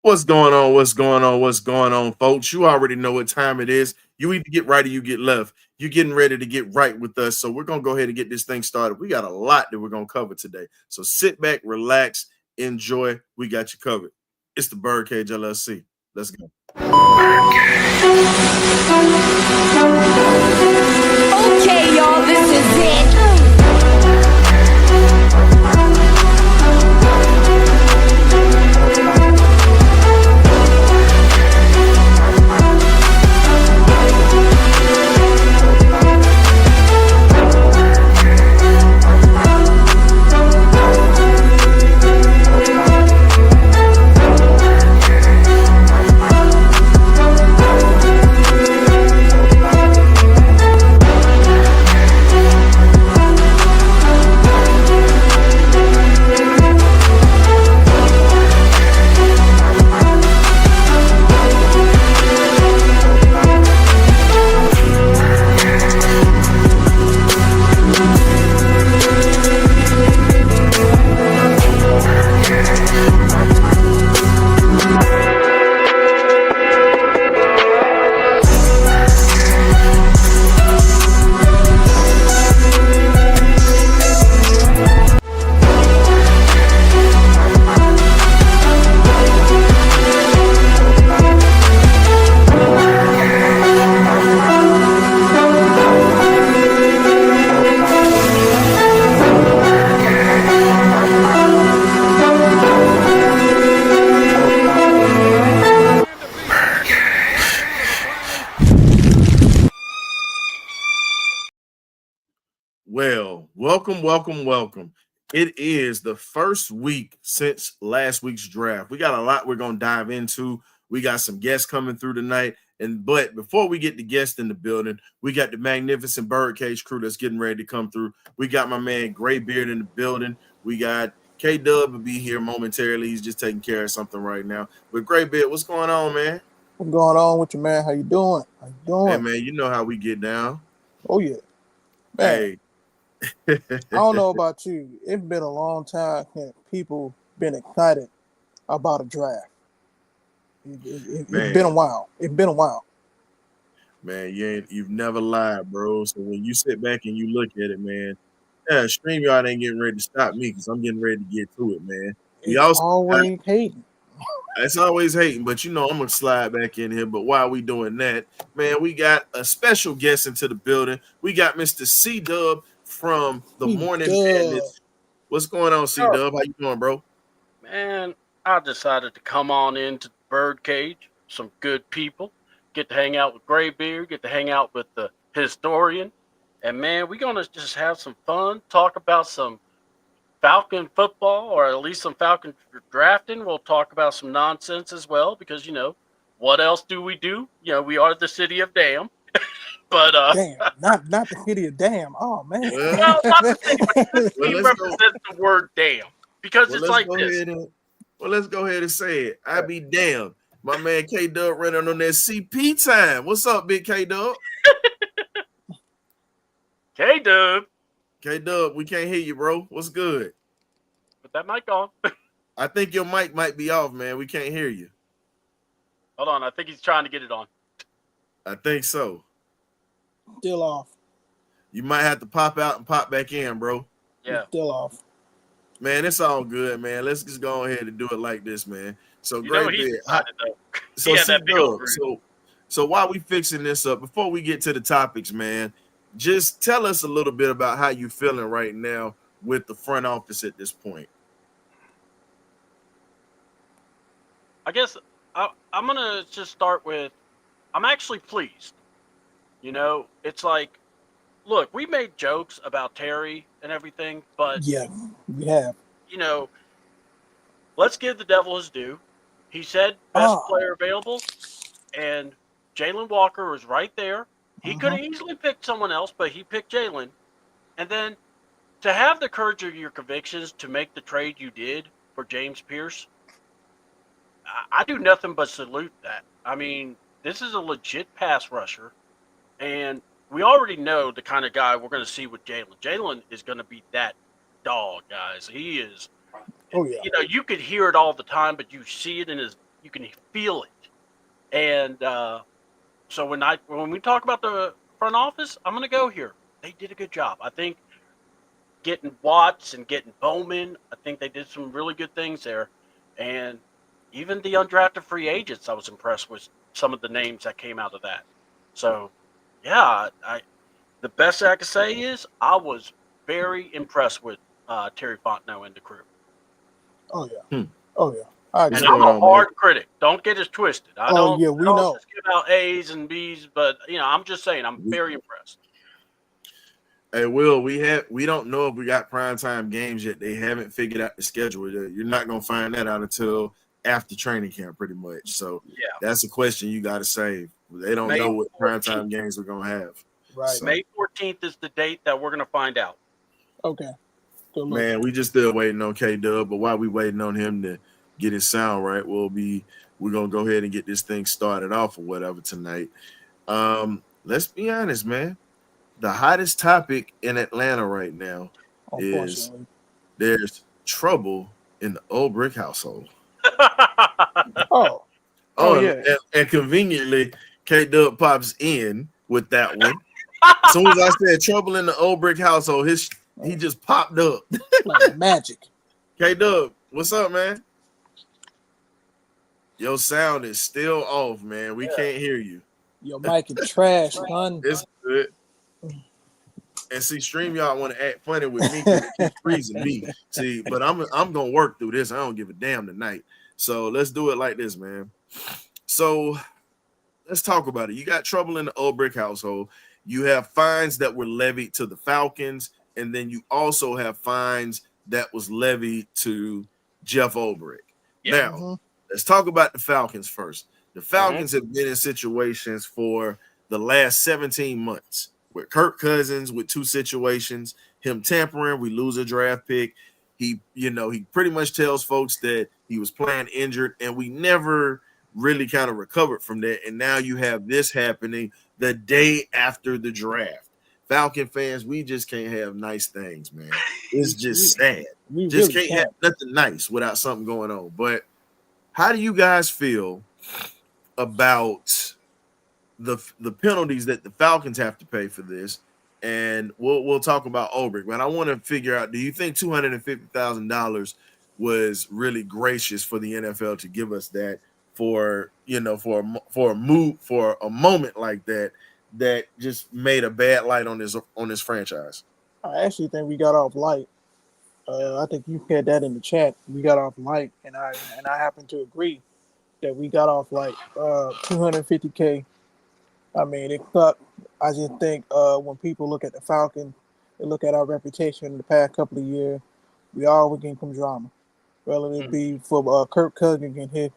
What's going on? What's going on? What's going on, folks? You already know what time it is. You either get right or you get left. You're getting ready to get right with us. So we're gonna go ahead and get this thing started. We got a lot that we're gonna cover today. So sit back, relax, enjoy. We got you covered. It's the Birdcage LLC. Let's go. Okay, y'all, this is it. Well, welcome. It is the first week since last week's draft. We got a lot we're gonna dive into. We got some guests coming through tonight. But before we get the guests in the building, we got the magnificent Birdcage crew that's getting ready to come through. We got my man Graybeard in the building. We got K Dub will be here momentarily. He's just taking care of something right now. But Graybeard, what's going on, man? What's going on with you, man? How you doing? How you Hey doing? man, you know how we get down. Oh yeah, man. Hey. I don't know about you. It's been a long time since people been excited about a draft. It's been a Man. while. It's been a while. Man, you've never lied, bro. So when you sit back and you look at it, man, yeah, StreamYard ain't getting ready to stop me because I'm getting ready to get to it, man. We It's also always hating. it's always hating, but I'm gonna slide back in here. But while we doing that, man, we got a special guest into the building. We got Mr. C Dub from the He Morning does. Madness. What's going on, C Oh, Dub? How you doing, bro? man, I decided to come on into the Birdcage. Some good people. Get to hang out with Graybeard. Get to hang out with the historian. And man, we're gonna just have some fun. Talk about some Falcon football, or at least some Falcon drafting. We'll talk about some nonsense as well, because what else do we do? We are the city of damn. But Damn, not the city of damn. Oh man. Well, well, not the city, but this well, team let's go. represents the word damn, because Well, it's let's like go this. ahead and let's go ahead and say it. I be damned. My man K Dub running on that CP time. What's up, big K Dub? K Dub, K Dub, we can't hear you, bro. What's good? put that mic on. I think your mic might be off, man. We can't hear you. Hold on, I think he's trying to get it on. I think so. Still off. You might have to pop out and pop back in, bro. Yeah. Still off. Man, it's all good, man. Let's just go ahead and do it like this, man. So great He's bit. excited though. So He had C that big old Dub. grin. So while we fixing this up, before we get to the topics, man, just tell us a little bit about how you feeling right now with the front office at this point. I guess I'm gonna just start with I'm actually pleased. It's like, look, we made jokes about Terry and everything, but Yeah, we have. you know, let's give the devil his due. He said best Ah. player available, and Jalen Walker was right there. He could have easily picked someone else, but he picked Jalen. And then to have the courage of your convictions to make the trade you did for James Pierce, I do nothing but salute that. I mean, this is a legit pass rusher, and we already know the kind of guy we're going to see with Jalen. Jalen is going to be that dog, guys. He is. Oh yeah. You could hear it all the time, but you see it in his You can feel it. And so when we talk about the front office, I'm going to go here. They did a good job. I think getting Watts and getting Bowman, I think they did some really good things there. And even the undrafted free agents, I was impressed with some of the names that came out of that. So, yeah, the best I can say is I was very impressed with Terry Fontenot and the crew. Oh yeah. Hmm. Oh yeah. I What's agree. And I'm going a on, man? hard critic. Don't get us twisted. I Oh don't, yeah, I we don't know. just give out A's and B's, but I'm just saying I'm very impressed. Hey, Will, we don't know if we got primetime games yet. They haven't figured out the schedule. You're not gonna find that out until after training camp, pretty much. So Yeah. that's a question you got to save. They don't May know what 14th. primetime games we're gonna have. Right. So, May 14th is the date that we're going to find out. Okay. Good look. man, we just still waiting on K Dub, but while we waiting on him to get his sound right, we're gonna go ahead and get this thing started off or whatever tonight. Let's be honest, man. The hottest topic in Atlanta right now is Unfortunately. there's trouble in the Ulbrich household. Oh. Oh Oh, yeah. and conveniently, K Dub pops in with that one. As soon as I said trouble in the Ulbrich household, he just popped up. Like magic. K Dub, what's up, man? Your sound is still off, man. We can't hear you. Your mic is trash, son. It's good. And see, StreamYard want to act funny with me because it keeps freezing me. See, but I'm gonna work through this. I don't give a damn tonight. So let's do it like this, man. So let's talk about it. You got trouble in the Ulbrich household. You have fines that were levied to the Falcons, and then you also have fines that was levied to Jeff Ulbrich. Yeah. Now, let's talk about the Falcons first. The Falcons have been in situations for the last 17 months with Kirk Cousins with two situations, him tampering, we lose a draft pick. He pretty much tells folks that he was playing injured, and we never really kind of recovered from that. And now you have this happening the day after the draft. Falcon fans, we just can't have nice things, man. It's just sad. We Just really can't have nothing nice without something going on. But how do you guys feel about the penalties that the Falcons have to pay for this? And we'll talk about Ulbrich, but I want to figure out, do you think $250,000 was really gracious for the NFL to give us that for a moment like that just made a bad light on this franchise? I actually think we got off light. I think you had that in the chat. We got off light, and I happen to agree that we got off like $250K. I mean, it cut. I just think when people look at the Falcons, they look at our reputation in the past couple of years. We always getting some drama, whether it be for Kirk Cousins getting hit,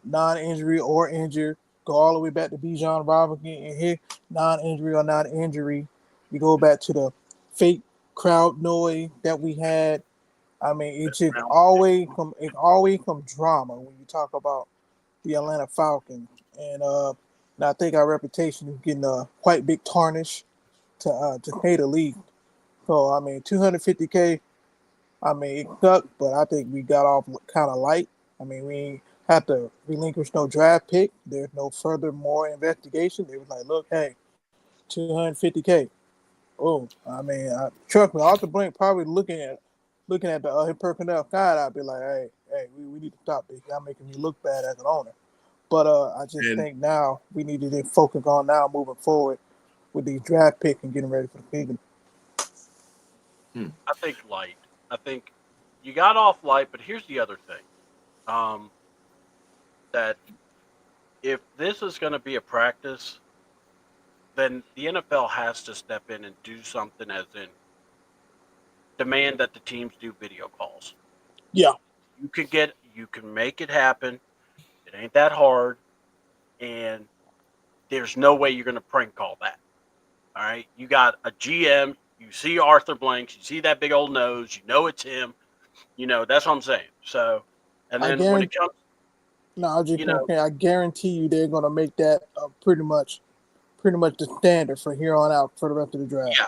non-injury or injured. Go all the way back to Bijan Robinson getting hit, non-injury or not injury. We go back to the fake crowd noise that we had. I mean, it just always come drama when you talk about the Atlanta Falcons, and I think our reputation is getting a quite big tarnish to say the least. So I mean, $250K. I mean, it sucked, but I think we got off kind of light. I mean, we ain't have to relinquish no draft pick. There's no further more investigation. They was like, look, hey, $250K. Oh, I mean, trust me, Arthur Blank probably looking at the personnel side. I'd be like, hey, we need to stop this. Y'all making me look bad as an owner. But I just think now we need to focus on now moving forward with these draft picks and getting ready for the season. I think light. I think you got off light, but here's the other thing. That if this is going to be a practice, then the NFL has to step in and do something, as in demand that the teams do video calls. Yeah. You can make it happen. It ain't that hard. And there's no way you're going to prank call that. All right. You got a GM. You see Arthur Blanks. You see that big old nose. You know it's him. That's what I'm saying. So, and then when it comes. No, I just I guarantee you they're going to make that pretty much the standard for here on out for the rest of the draft. Yeah.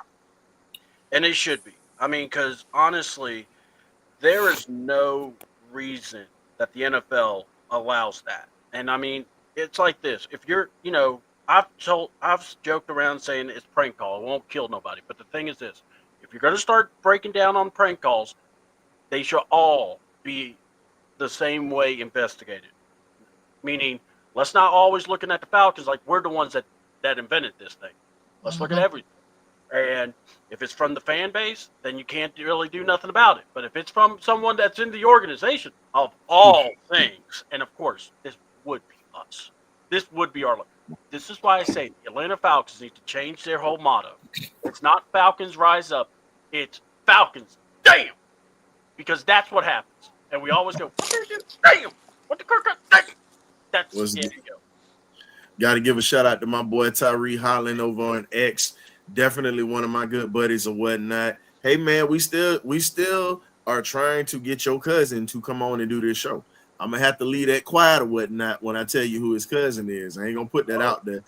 And it should be. I mean, because honestly, there is no reason that the NFL allows that. And I mean, it's like this. If you're, I've joked around saying it's prank call. It won't kill nobody. But the thing is this: if you're going to start breaking down on prank calls, they should all be the same way investigated. Meaning, let's not always looking at the Falcons like we're the ones that invented this thing. Let's look at everything. And if it's from the fan base, then you can't really do nothing about it. But if it's from someone that's in the organization, of all things, and of course, this would be us. This would be our. This is why I say the Atlanta Falcons need to change their whole motto. It's not Falcons rise up. It's Falcons, damn. Because that's what happens. And we always go, damn. What the Kirk? Damn. That's there you go. Got to give a shout out to my boy Tyree Holland over on X. Definitely one of my good buddies or whatnot. Hey man, we still are trying to get your cousin to come on and do this show. I'm gonna have to leave that quiet or whatnot when I tell you who his cousin is. I ain't gonna put that out there.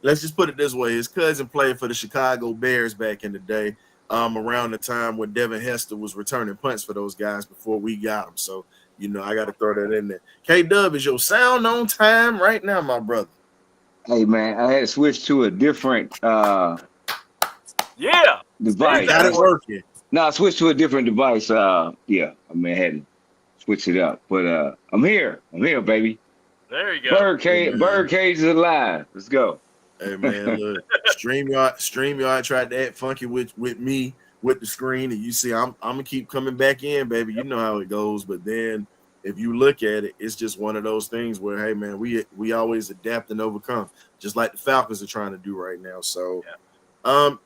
Let's just put it this way. His cousin played for the Chicago Bears back in the day, around the time when Devin Hester was returning punts for those guys before we got them. So, I got to throw that in there. K-Dub, is your sound on time right now, my brother? Hey man, I had to switch to a different device. Got it working. No, I switched to a different device. I had to switch it up. But I'm here, baby. There you go. Bird Cage is alive. Let's go. Hey man, look, StreamYard tried to act funky with me with the screen, and you see I'm gonna keep coming back in, baby. You know how it goes. But then if you look at it, it's just one of those things where, hey man, we always adapt and overcome, just like the Falcons are trying to do right now. So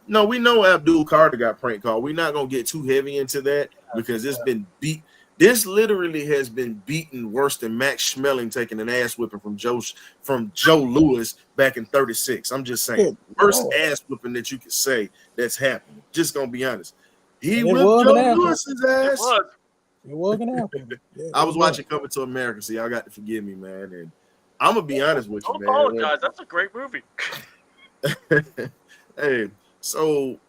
no, we know Abdul Carter got prank called. We're not gonna get too heavy into that because it's been beat. This literally has been beaten worse than Max Schmeling taking an ass whipping from Joe Lewis back in 36. I'm just saying, worst ass whipping that you could say that's happened. Just gonna be honest. He whipped Joe Lewis's ass. It wasn't happening. Yeah, I was watching Coming to America, so y'all got to forgive me, man. And I'm gonna be honest with you, man. Don't apologize. That's a great movie. Hey, so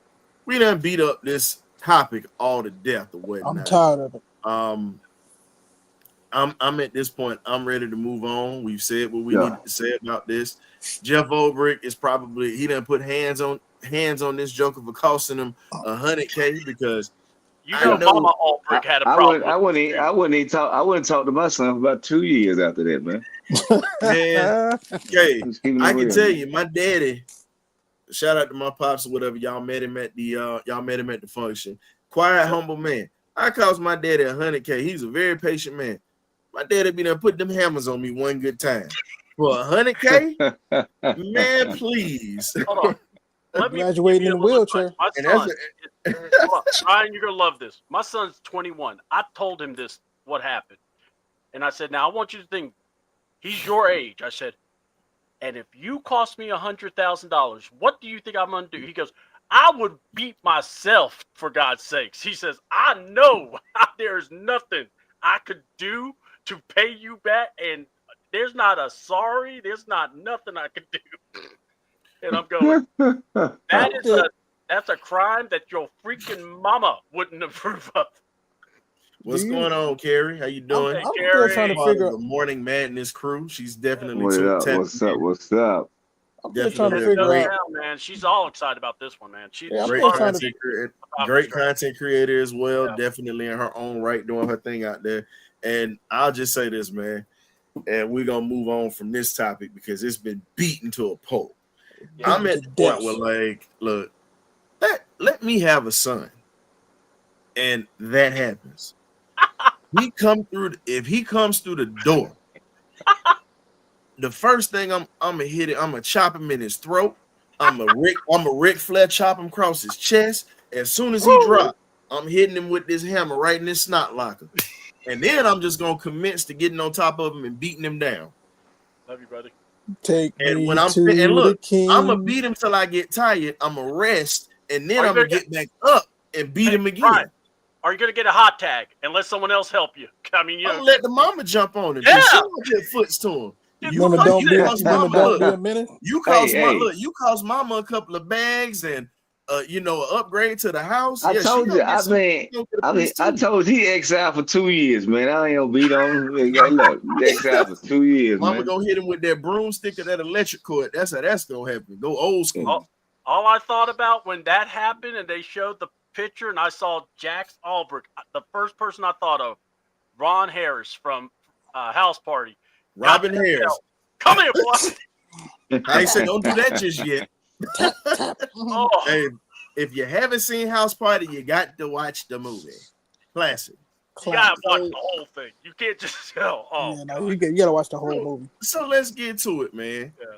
we done beat up this topic all to death or whatnot. I'm tired of it. I'm at this point. I'm ready to move on. We've said what we needed to say about this. Jeff Ulbrich is probably he done put hands on this joker for costing him $100K because Mama Ulbrich had a problem. I wouldn't talk to my son for about 2 years after that, man. Man, okay, I can tell you, my daddy. Shout out to my pops or whatever. Y'all met him at the function. Quiet, humble man. I cost my daddy $100K. He's a very patient man. My daddy be there put them hammers on me one good time. For $100K? Man, please. Hold on. Graduating in a wheelchair. My son, Ryan, you're gonna love this. My son's 21. I told him what happened. And I said, now I want you to think he's your age. I said, and if you cost me $100,000, what do you think I'm gonna do? He goes, I would beat myself, for God's sakes. He says, I know there's nothing I could do to pay you back, and there's not a sorry, there's not nothing I could do. And I'm going, that's a crime that your freaking mama wouldn't approve of. What's going on, Carrie? How you doing? I'm still trying to figure out the Morning Madness crew. She's definitely What's up? I'm just trying to figure out, man. She's all excited about this one, man. She's great content creator as well. Yeah. Definitely in her own right, doing her thing out there. And I'll just say this, man, and we're gonna move on from this topic because it's been beaten to a pulp. Yeah, I'm at the point where, like, look, let me have a son, and that happens. If he comes through the door. The first thing I'm gonna hit it, I'm gonna chop him in his throat. I'm a Ric Flair chop him across his chest. As soon as he drop, I'm hitting him with this hammer right in his snot locker. And then I'm just gonna commence to getting on top of him and beating him down. Love you, buddy. I'm gonna beat him till I get tired. I'm gonna rest, and then I'm gonna get back up and beat him again. Right. Are you gonna get a hot tag and let someone else help you? I mean, I'm gonna let the mama jump on it. Yeah. She don't get foots to him. You cost mama a couple of bags, and an upgrade to the house. I Yeah, she told you. gonna get some. She gonna get a piece I too. told you he exiled for 2 years, man. I ain't gonna beat on him. Hey, look, he exiled for 2 years, Mama man. gonna hit him with that broomstick or that electric cord. That's how that's gonna happen. Go old school. All I thought about when that happened and they showed the picture and I saw Jax Ulbrich, the first person I thought of, Ron Harris from House Party. Robin Goddamn Harris. hell. Come here, boy. I said, don't do that just yet. Oh, Hey, if you haven't seen House Party, you got to watch the movie. Classic. you gotta watch the whole thing. You can't just tell. Oh, Yeah, no, you gotta watch the whole movie. So let's get to it, man. Yeah.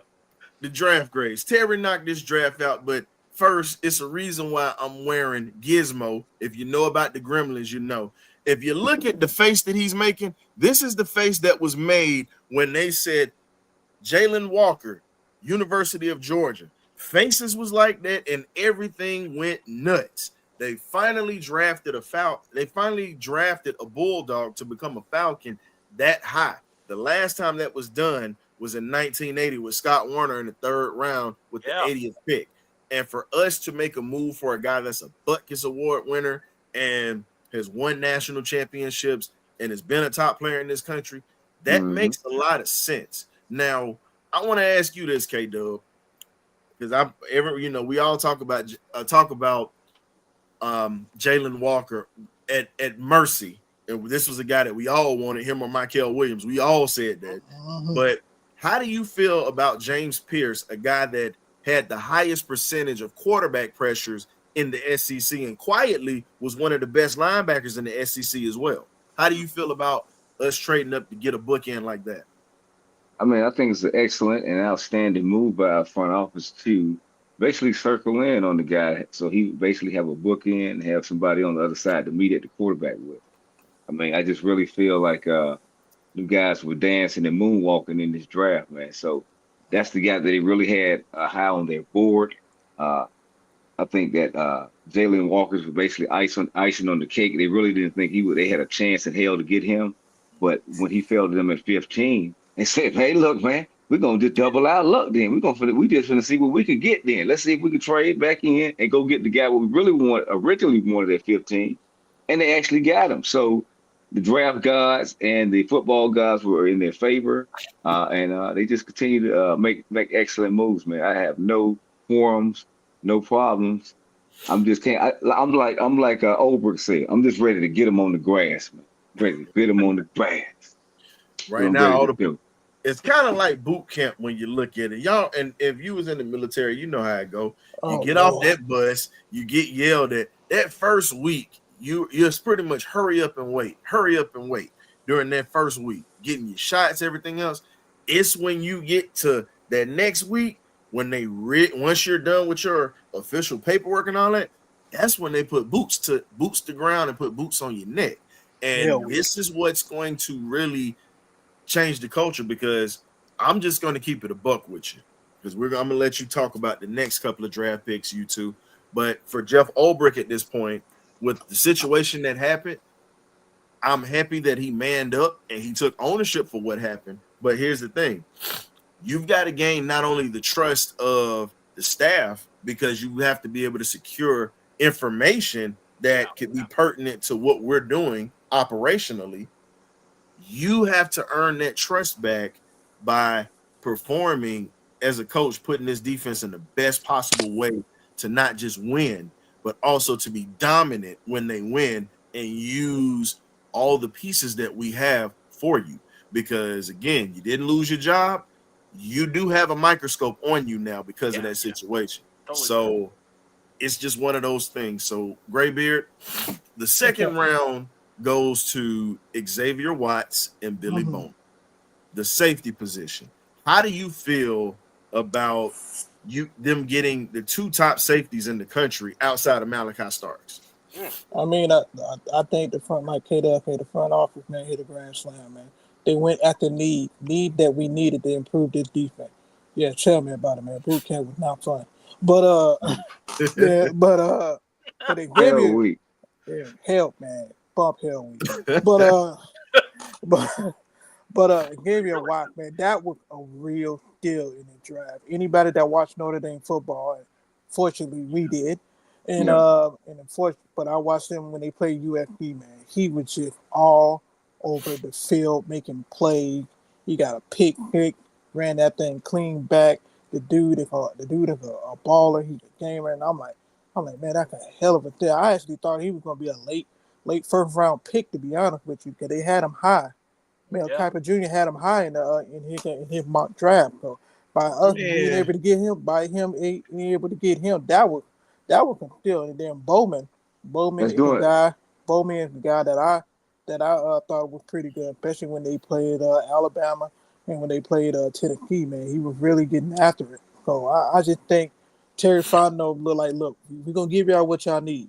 The draft grades. Terry knocked this draft out, but first, it's a reason why I'm wearing Gizmo. If you know about the Gremlins, you know. If you look at the face that he's making, this is the face that was made when they said Jalen Walker, University of Georgia. Faces was like that, and everything went nuts. They finally drafted a Bulldog to become a Falcon that high. The last time that was done was in 1980 with Scott Warner in the 3rd round with the 80th pick. And for us to make a move for a guy that's a Butkus Award winner and has won national championships and has been a top player in this country, that makes a lot of sense. Now, I want to ask you this, K-Dub, because we all talk about Jalen Walker at Mercy. And this was a guy that we all wanted, him or Michael Williams. We all said that. But how do you feel about James Pierce, a guy that had the highest percentage of quarterback pressures in the SEC and quietly was one of the best linebackers in the SEC as well? How do you feel about us trading up to get a bookend like that? I mean, I think it's an excellent and outstanding move by our front office to basically circle in on the guy. So he basically have a bookend and have somebody on the other side to meet at the quarterback with. I mean, I just really feel like the guys were dancing and moonwalking in this draft, man. So that's the guy that they really had high on their board. I think that Jalen Walker's was basically icing on the cake. They really didn't think they had a chance in hell to get him. But when he fell to them at 15, they said, "Hey, look, man, we're gonna just double our luck. Then we just gonna see what we can get. Then let's see if we can trade back in and go get the guy what we originally wanted at 15." And they actually got him. So the draft gods and the football gods were in their favor, and they just continue to make excellent moves, man. I have no quorums, no problems. I'm like Ulbrich said, I'm just ready to get them on the grass, man. Ready to get them on the grass. Right now, it's kind of like boot camp when you look at it, y'all. And if you was in the military, you know how it go. You get off that bus, you get yelled at. That first week, you're pretty much hurry up and wait during that first week, getting your shots, everything else. It's when you get to that next week when once you're done with your official paperwork and all that, that's when they put boots to ground and put boots on your neck. And this is what's going to really change the culture, because I'm just going to keep it a buck with you, because I'm going to let you talk about the next couple of draft picks, you two. But for Jeff Ulbrich at this point, with the situation that happened, I'm happy that he manned up and he took ownership for what happened. But here's the thing. You've got to gain not only the trust of the staff, because you have to be able to secure information that could be pertinent to what we're doing operationally. You have to earn that trust back by performing as a coach, putting this defense in the best possible way to not just win, but also to be dominant when they win and use all the pieces that we have for you. Because again, you didn't lose your job. You do have a microscope on you now because of that situation. Totally. So it's just one of those things. So Graybeard, the second round goes to Xavier Watts and Billy Bowman, the safety position. How do you feel about them getting the two top safeties in the country outside of Malachi Starks? I mean, I think the front office, man, hit a grand slam, man. They went at the need that we needed to improve this defense. Yeah, tell me about it, man. Boot camp was not fun, but but it gave you help, man. Bump hell week, but Xavier Watt, man, that was a real deal in the draft. Anybody that watched Notre Dame football, fortunately we did, And unfortunately, but I watched him when they played UFB. Man, he was just all over the field making plays. He got a pick, ran that thing clean back. The dude is a baller. He's a gamer, and I'm like, man, that's a hell of a thing. I actually thought he was gonna be a late first round pick, to be honest with you, because they had him high. Mel Yeah. Kiper Jr. had him high in his mock draft. So by us being Man, able to get him, being able to get him, that was a steal. And then Bowman Let's is the do it. guy. Bowman is the guy that I thought was pretty good, especially when they played Alabama and when they played Tennessee. Man, he was really getting after it. So I just think Terry Fontenot look, we're gonna give y'all what y'all need.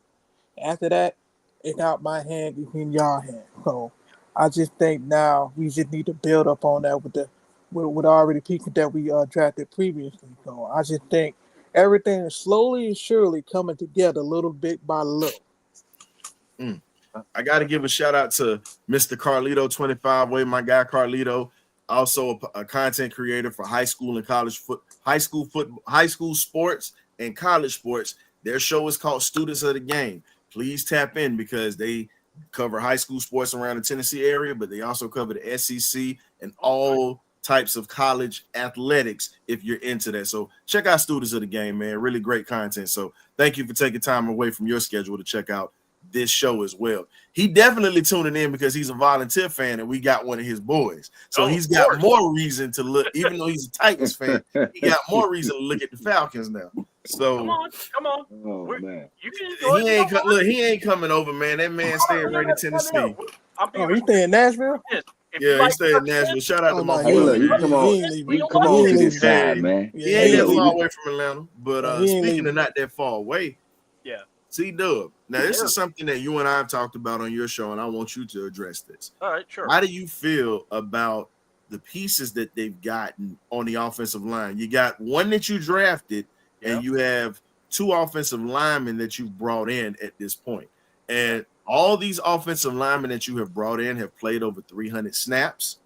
After that, it's out my hand, it's in y'all hand. So I just think now we just need to build up on that with already people that we drafted previously. So I just think everything is slowly and surely coming together, little bit by little. I got to give a shout out to Mr. Carlito 25 Way, my guy Carlito, also a content creator for high school and college high school sports and college sports. Their show is called Students of the Game. Please tap in because they cover high school sports around the Tennessee area, but they also cover the SEC and all types of college athletics if you're into that. So check out Students of the Game, man. Really great content. So thank you for taking time away from your schedule to check out this show as well. He definitely tuning in because he's a volunteer fan and we got one of his boys. So he's got more reason to look, even though he's a Titans fan, he got more reason to look at the Falcons now. So come on. Oh man. You can enjoy it. he ain't coming over, man. That man staying right in Tennessee. Oh, you stay in Nashville? Yeah, he stayed in Nashville. Shout out to my Hey, boy. look, you man. come on, you come on to this side, man. He ain't that leaving. far away from Atlanta, but He ain't speaking of leaving. not that far away, Yeah. C-Dub. Now, this is something that you and I have talked about on your show, and I want you to address this. All right, sure. How do you feel about the pieces that they've gotten on the offensive line? You got one that you drafted, and you have two offensive linemen that you've brought in at this point. And all these offensive linemen that you have brought in have played over 300 snaps,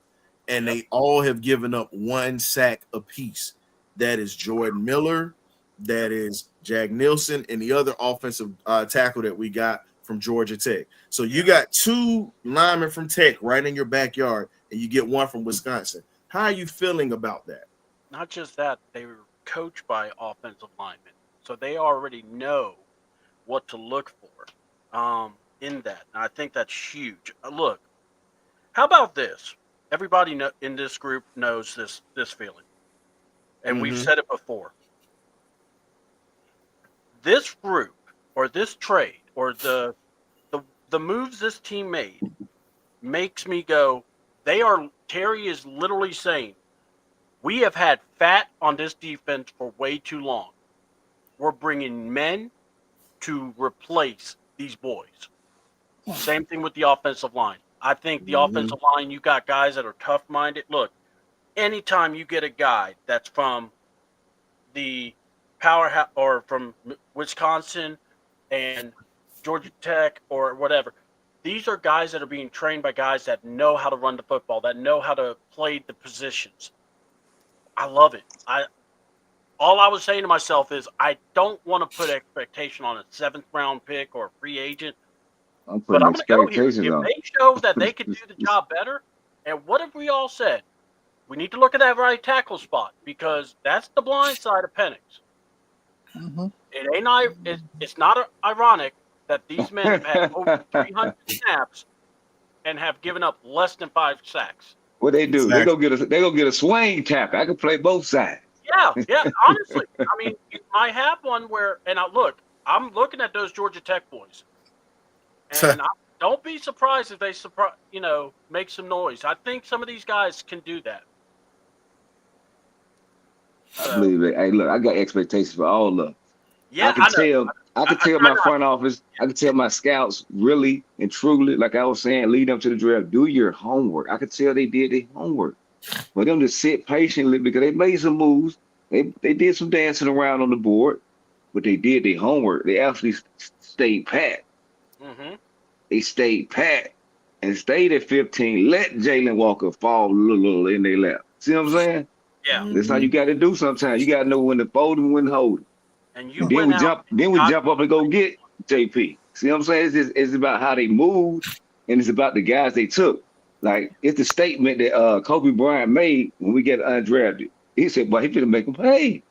and they all have given up one sack apiece. That is Jordan Miller, that is Jack Nielsen, and the other offensive tackle that we got from Georgia Tech. So you got two linemen from Tech right in your backyard, and you get one from Wisconsin. How are you feeling about that? Not just that, they were coached by offensive linemen, so they already know what to look for in that. And I think that's huge. Look, how about this? Everybody in this group knows this feeling, and we've said it before. This group or this trade or the moves this team made makes me go, Terry is literally saying, we have had fat on this defense for way too long. We're bringing men to replace these boys. Same thing with the offensive line. I think the offensive line, you got guys that are tough-minded. Look, anytime you get a guy that's from the powerhouse or from Wisconsin and Georgia Tech or whatever, these are guys that are being trained by guys that know how to run the football, that know how to play the positions. I love it. All I was saying to myself is I don't want to put expectation on a 7th round pick or a free agent. I'm But putting I'm going to go here. expectations If on. they show that they can do the job better, and what if we all said, we need to look at that right tackle spot because that's the blind side of Penix. It's not ironic that these men have had over 300 snaps and have given up less than 5 sacks. What they do? Exactly. They go get a swing tackle. I can play both sides. Yeah. Honestly, I mean, you might have one where, and I'm looking at those Georgia Tech boys, and don't be surprised if they make some noise. I think some of these guys can do that. I believe it. Hey, look, I got expectations for all of them. Yeah, I can tell my front office, I can tell my scouts really and truly, like I was saying, lead them to the draft, do your homework. I could tell they did their homework. For them to sit patiently because they made some moves. They did some dancing around on the board, but they did their homework. They actually stayed pat. They stayed pat and stayed at 15. Let Jalen Walker fall a little in their lap. See what I'm saying? Yeah. That's how you got to do sometimes. You got to know when to fold and when to hold it. And you Then went we out jump. and Then we got jump up and go get JP. See what I'm saying? It's about how they moved, and it's about the guys they took. Like it's the statement that Kobe Bryant made when we get undrafted. He said, "Well, he finna make them pay.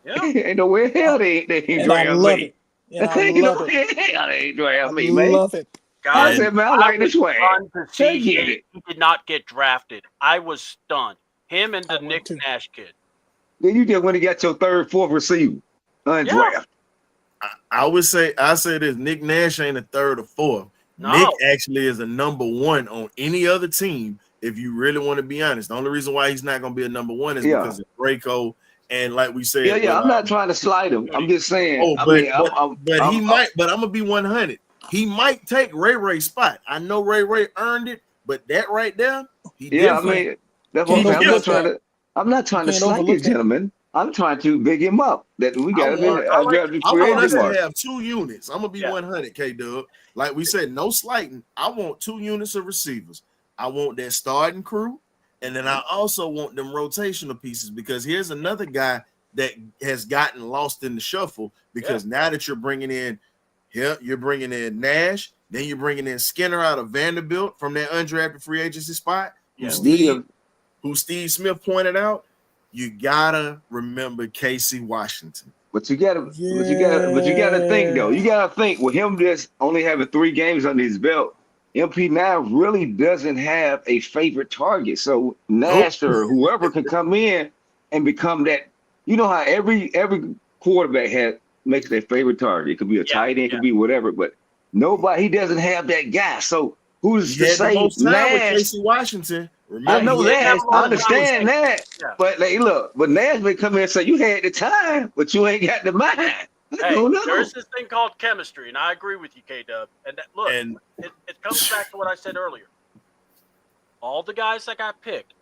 yeah. Ain't no way in hell they ain't And I draft love me. it. And I Ain't no love it. way in hell they ain't I draft me, man." love it. I Guys, And said, "Man, I I like the was swag. stunned to They see get he it. did not get drafted. I was stunned. Him and I the would Nick too. Nash kid. Then you just went and got your third, fourth receiver, Yeah. undrafted. I say this: Nick Nash ain't a third or fourth. Nick No. actually is a number one on any other team. If you really want to be honest, the only reason why he's not going to be a number one is Yeah, because of Draco, and like we yeah, said yeah. with I'm not trying to slide him. I'm just saying. oh, I mean, but he might. But I'm gonna be 100. He might take Ray Ray's spot. I know Ray earned it, but that right there, he yeah. I different. mean, that's what I'm Can't He saying. overlook different. that. I'm not You trying to can't slight overlook this that. gentleman. I'm trying to big him up. That we I got him in the want I like undrafted I free want agent us to market. have 2 units. I'm gonna be Yeah. 100, K Dub. Like we said, no slighting. I want 2 units of receivers. I want that starting crew, and then I also want them rotational pieces because here's another guy that has gotten lost in the shuffle because now that you're bringing in here, you're bringing in Nash, then you're bringing in Skinner out of Vanderbilt from that undrafted free agency spot, who Yeah. Steve Smith pointed out. You gotta remember Casey Washington. But you gotta think though. Yeah. You gotta think with him just only having 3 games under his belt. MP now really doesn't have a favorite target. So Nope. Nash or whoever can come in and become that. You know how every quarterback makes their favorite target. It could be a Yeah. tight end, it Yeah. could be whatever. But nobody, he doesn't have that guy. So who's He to had the say most time with Nash? Casey Washington. I Yeah. Remember, He know he had didn't have that. a Casey I lot of Washington. time with understand Casey. that. Yeah. But like, look, but Nash may come in and say you had the time, but you ain't got the mind. I Hey, don't know. there's this thing called chemistry, and I agree with you, K Dub. And that, look, And it comes back to what I said earlier. All the guys that got picked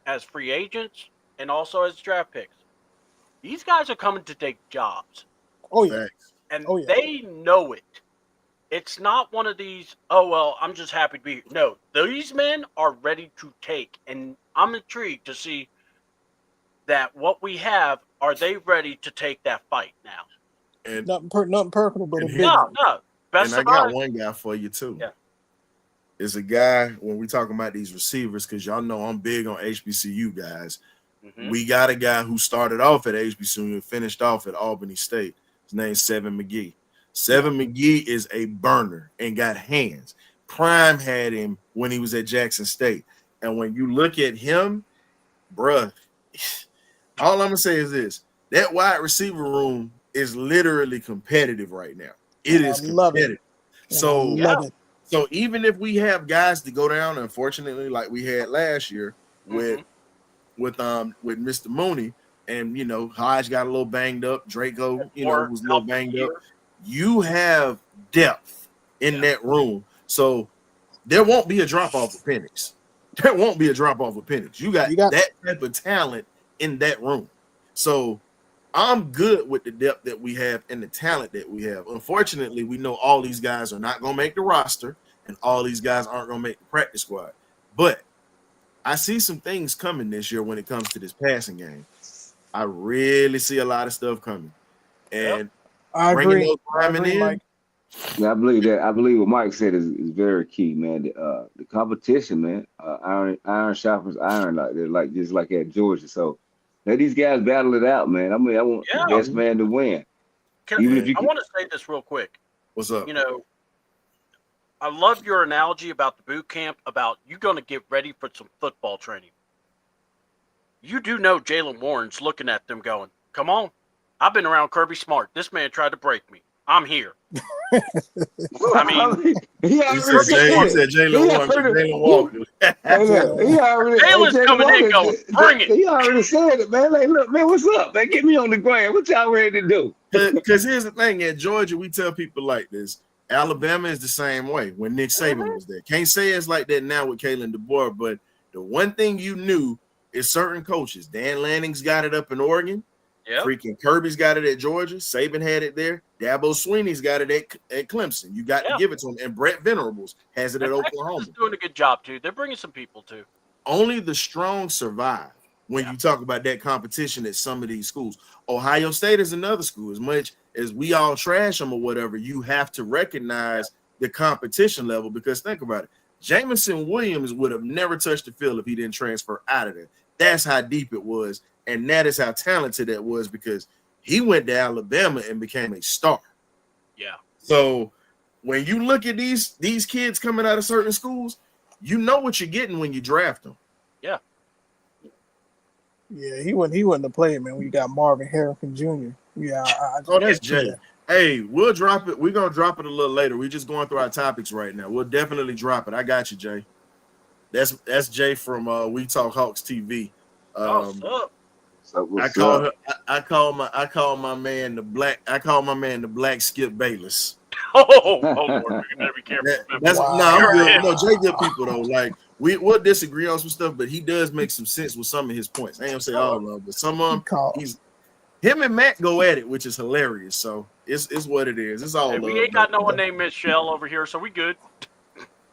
as free agents and also as draft picks, these guys are coming to take jobs, Oh yeah. facts. and Oh yeah. they know it. It's not one of these, oh, well, I'm just happy to be here. No, these men are ready to take, and I'm intrigued to see that what we have, are they ready to take that fight now? And Nothing personal, but a and big here, No, one. no. Best and I got survive. one guy for you too. Yeah. It's a guy when we talking about these receivers, because y'all know I'm big on HBCU guys. Mm-hmm. We got a guy who started off at HBCU and finished off at Albany State. His name's Seven McGee. Seven McGee is a burner and got hands. Prime had him when he was at Jackson State. And when you look at him, bruh, all I'm gonna say is this: that wide receiver room is literally competitive right now. It And I is love it. competitive. And I So, love it. so even if we have guys to go down, unfortunately, like we had last year with Mr. Mooney, and Hodge got a little banged up, Draco, Or was a little help banged up. here. You have depth in that room, so there won't be a drop off of Penix. There won't be a drop off of Penix. You got that type of talent in that room. So I'm good with the depth that we have and the talent that we have. Unfortunately, we know all these guys are not going to make the roster and all these guys aren't going to make the practice squad. But I see some things coming this year when it comes to this passing game. I really see a lot of stuff coming. And I bringing agree. those I linemen agree, in, Mike. I believe that. I believe what Mike said is very key, man. The competition, man. Iron sharpens iron, like they're like just like at Georgia. So let these guys battle it out, man. I mean, I want the Yeah. best man to win. Can, Even if you I can, want to say this real quick. what's up? I love your analogy about the boot camp, about you going to get ready for some football training. You do know Jalen Warren's looking at them going, come on. I've been around Kirby Smart. This man tried to break me. I'm here. I mean, he He said Jalen Walker. He already Jalen's coming in going, bring it. He already said it, man. Like, look, man, what's up? Man, get me on the ground. What y'all ready to do? Because here's the thing: at Georgia, we tell people like this. Alabama is the same way. When Nick Saban was there, can't say it's like that now with Kalen DeBoer. But the one thing you knew is certain coaches. Dan Lanning's got it up in Oregon. Yep. Freaking Kirby's got it at Georgia. Saban had it there. Dabo Swinney's got it at Clemson. You got to give it to him. And Brett Venerables has it at And Oklahoma. Texas is doing a good job too. They're bringing some people too. Only the strong survive. when you talk about that competition at some of these schools. Ohio State is another school. As much as we all trash them or whatever, you have to recognize the competition level, because think about it. Jameson Williams would have never touched the field if he didn't transfer out of there. That's how deep it was, and that is how talented it was, because he went to Alabama and became a star. Yeah. So when you look at these kids coming out of certain schools, you know what you're getting when you draft them. Yeah. Yeah, he wouldn't have played, man. We got Marvin Harrison Jr. Yeah, That's Jay. Hey, we'll drop it. We're gonna drop it a little later. We're just going through our topics right now. We'll definitely drop it. I got you, Jay. That's Jay from We Talk Hawks TV. What's up? I call my man the black Skip Bayless. Oh, Lord, you better be careful. I'm good. No, Jay good people though. Like we'll disagree on some stuff, but he does make some sense with some of his points. I ain't gonna say all of them, but some of them him and Matt go at it, which is hilarious. So it's what it is. It's all love. We ain't got no one named Michelle over here, so we good.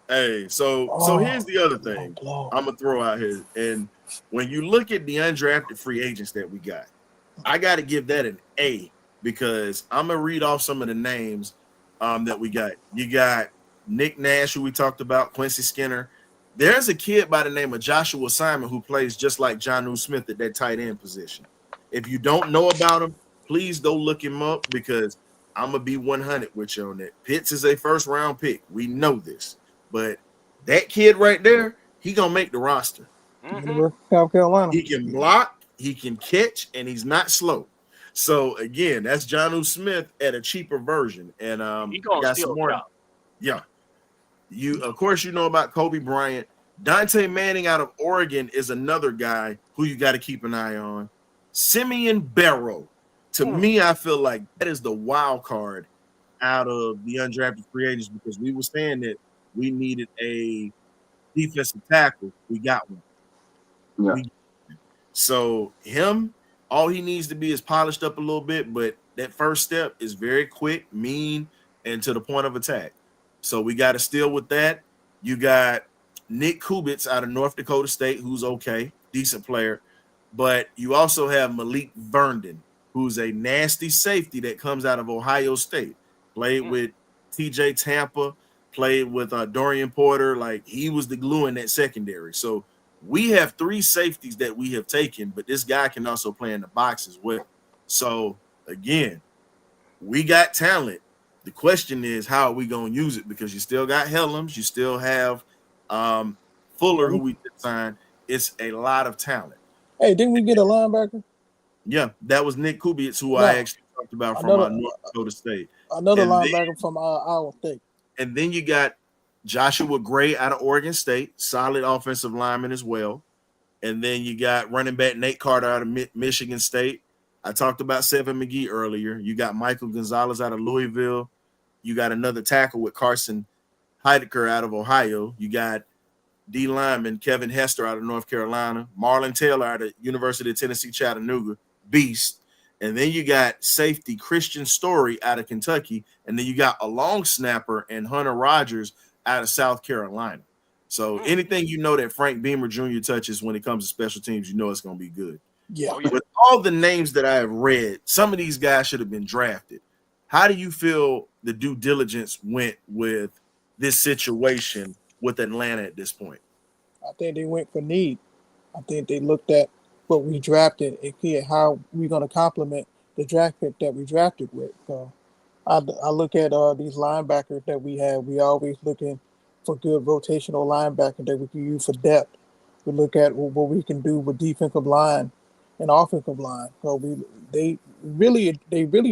Hey, so here's the other thing I'm gonna throw out here. And when you look at the undrafted free agents that we got, I got to give that an A, because I'm gonna read off some of the names that we got. You got Nick Nash, who we talked about, Quincy Skinner. There's a kid by the name of Joshua Simon who plays just like Jonnu Smith at that tight end position. If you don't know about him, please go look him up, because I'm gonna be 100 with you on that. Pitts is a first round pick. We know this, but that kid right there, he gonna make the roster. South Carolina. He can block, he can catch, and he's not slow. So again, that's Jonnu Smith at a cheaper version, and he got some more. Yeah, of course you know about Kobe Bryant. Dante Manning out of Oregon is another guy who you got to keep an eye on. Simeon Barrow. To me, I feel like that is the wild card out of the undrafted free agents, because we were saying that we needed a defensive tackle. We got one. Yeah. So him, all he needs to be is polished up a little bit, but that first step is very quick, mean, and to the point of attack. So we got to steal with that. You got Nick Kubitz out of North Dakota State, who's okay, decent player. But you also have Malik Vernon, who's a nasty safety that comes out of Ohio State. Played with TJ Tampa, played with Dorian Porter. Like, he was the glue in that secondary. So we have three safeties that we have taken, but this guy can also play in the box as well. So, again, we got talent. The question is, how are we going to use it? Because you still got Helms. You still have Fuller, who we signed. It's a lot of talent. Hey, didn't we get a linebacker? Yeah, that was Nick Kubitz, who I actually talked about from North Dakota State. Another linebacker from Iowa State. And then you got Joshua Gray out of Oregon State, solid offensive lineman as well. And then you got running back Nate Carter out of Michigan State. I talked about Seven McGee earlier. You got Michael Gonzalez out of Louisville. You got another tackle with Carson Heidecker out of Ohio. You got D lineman Kevin Hester out of North Carolina, Marlon Taylor out of University of Tennessee, Chattanooga, beast. And then you got safety Christian Story out of Kentucky, and then you got a long snapper and Hunter Rogers out of South Carolina. So anything you know that Frank Beamer Jr. touches when it comes to special teams, you know it's going to be good. Yeah. With all the names that I have read, some of these guys should have been drafted. How do you feel the due diligence went with this situation with Atlanta at this point? I think they went for need. I think they looked at what we drafted and how we're going to complement the draft pick that we drafted with. So I look at these linebackers that we have. We always looking for good rotational linebackers that we can use for depth. We look at what we can do with defensive line and offensive line. So they really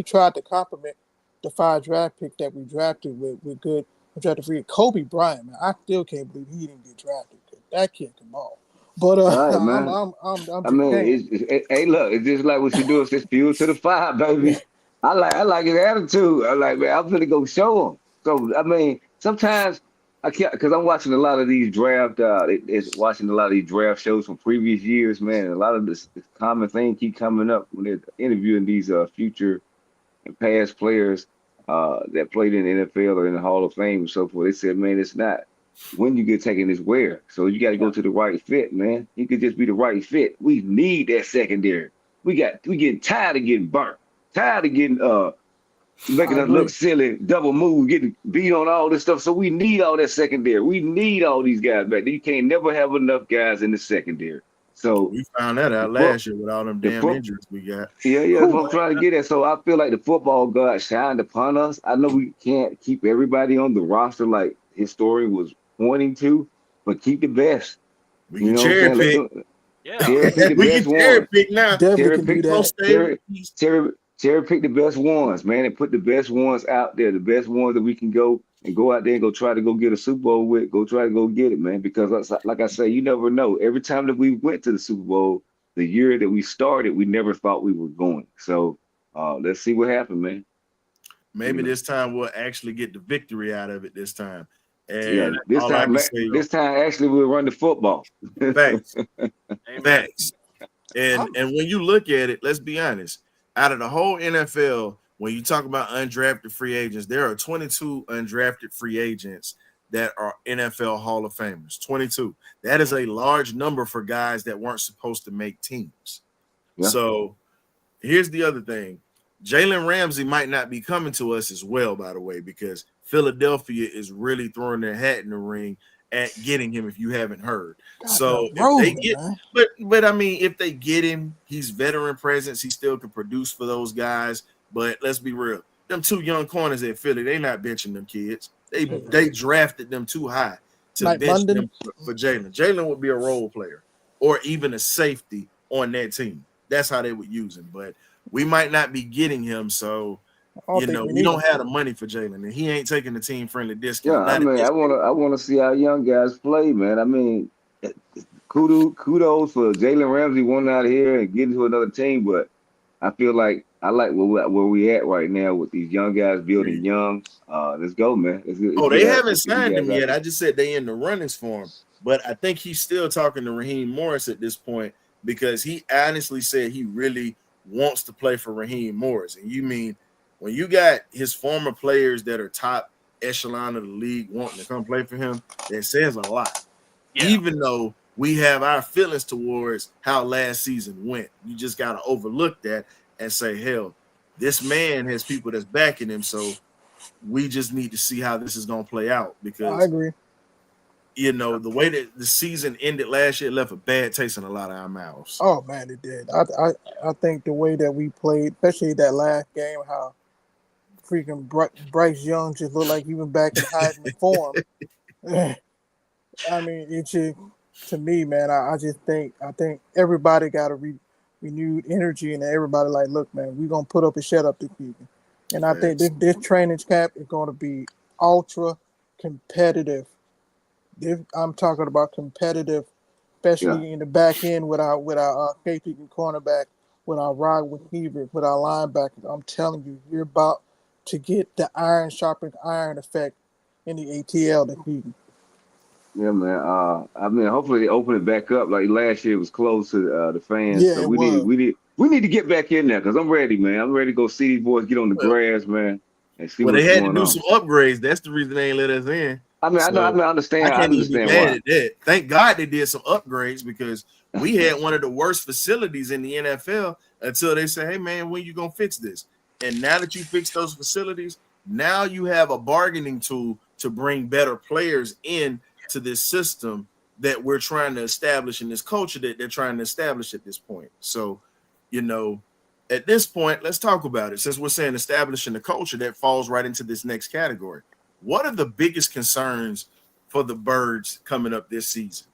tried to complement the 5 draft pick that we drafted with good. We drafted free Kobe Bryant, man. I still can't believe he didn't get drafted. That kid can ball. But right, man. Hey, look, it's just like what you do. It's just fuel to the fire, baby. I like his attitude. I'm like, man, I'm gonna go show him. So I mean, sometimes I can't, because I'm watching a lot of these draft. Watching a lot of these draft shows from previous years, man. And a lot of this common thing keep coming up when they're interviewing these future and past players that played in the NFL or in the Hall of Fame and so forth. They said, man, it's not when you get taken is where. So you got to go to the right fit, man. You could just be the right fit. We need that secondary. We getting tired of getting burnt, tired of getting making I us look agree. silly, double move, getting beat on all this stuff. So we need all that secondary. We need all these guys back. You can't never have enough guys in the secondary. So We found that the out foot, last year with all them the damn foot, injuries we got. yeah, that's Whew. what I'm trying to get at. So I feel like the football god shined upon us. I know we can't keep everybody on the roster like historian was pointing to, but keep the best. We You can know what I'm cherry saying? Let pick. them Yeah. cherry pick the We best can cherry ones. pick now. Definitely Cherry can do pick, We gonna that. stay with cherry, these. cherry pick the best ones, man, and put the best ones out there, the best ones that we can go out there and go try to go get a Super Bowl with. Go try to go get it, man. Because like I say, you never know. Every time that we went to the Super Bowl, the year that we started, we never thought we were going. So let's see what happened, man. You Maybe know, this time we'll actually get the victory out of it this time. yeah. And all I can say, This time actually we'll run the football. facts, Amen. facts. And I'm and when you look at it, let's be honest. Out of the whole NFL, when you talk about undrafted free agents, there are 22 undrafted free agents that are NFL Hall of Famers. 22. That is a large number for guys that weren't supposed to make teams. Yeah. So here's the other thing. Jalen Ramsey might not be coming to us as well, by the way, because Philadelphia is really throwing their hat in the ring at getting him, if you haven't heard. got them So if they rolling, get, man. but I mean, if they get him, he's veteran presence. He still can produce for those guys. But let's be real. Them two young corners at Philly, they not benching them kids. They drafted them too high to Like bench London. them for Jalen. Jalen would be a role player or even a safety on that team. That's how they would use him. But we might not be getting him. So, I don't think we we need don't them. have the money for Jalen, and he ain't taking the team friendly Yeah, discount. I Not at mean, this stage. I wanna see our young guys play, man. I mean, kudos for Jalen Ramsey wanting out of here and getting to another team, but I feel like I like where we at right now with these young guys building young. Let's go, man. Oh, they haven't Let's get the signed guys him out yet. there. I just said they in the runnings for him. But I think he's still talking to Raheem Morris at this point because he honestly said he really wants to play for Raheem Morris. And you mean when you got his former players that are top echelon of the league wanting to come play for him, that says a lot. Yeah. Even though we have our feelings towards how last season went, you just got to overlook that and say, hell, this man has people that's backing him. So we just need to see how this is going to play out I because, agree. the way that the season ended last year left a bad taste in a lot of our mouths. Oh man, it did. I think the way that we played, especially that last game, how freaking Bryce Young just looked like he was back in hiding form. I mean, it just to me, man. I think everybody got a renewed energy, and everybody like, look, man, we gonna put up a shut up this season. And I think Facts. this training camp is going to be ultra competitive. I'm talking about competitive, Yeah, especially in the back end with our safety and cornerback, with our wide receivers, with our linebackers. I'm telling you, you're about to get the iron sharpened iron effect in the ATL this season. yeah, man. I mean, hopefully they open it back up. Like last year, it was closed to the fans, Yeah, so it was. we need to get back in there because I'm ready, man. I'm ready to go see these boys get on the Well, grass, man, and see well, they what's had to going do on. some upgrades. That's the reason they ain't let us in. I mean, So I I can't even be understand mad why. at that. Thank God they did some upgrades because we had one of the worst facilities in the NFL until they said, hey, man, when you going to fix this? And now that you fix those facilities, now you have a bargaining tool to bring better players in to this system that we're trying to establish in this culture that they're trying to establish at this point. So, you know, at this point, let's talk about it. Since we're saying establishing the culture, that falls right into this next category. What are the biggest concerns for the Birds coming up this season?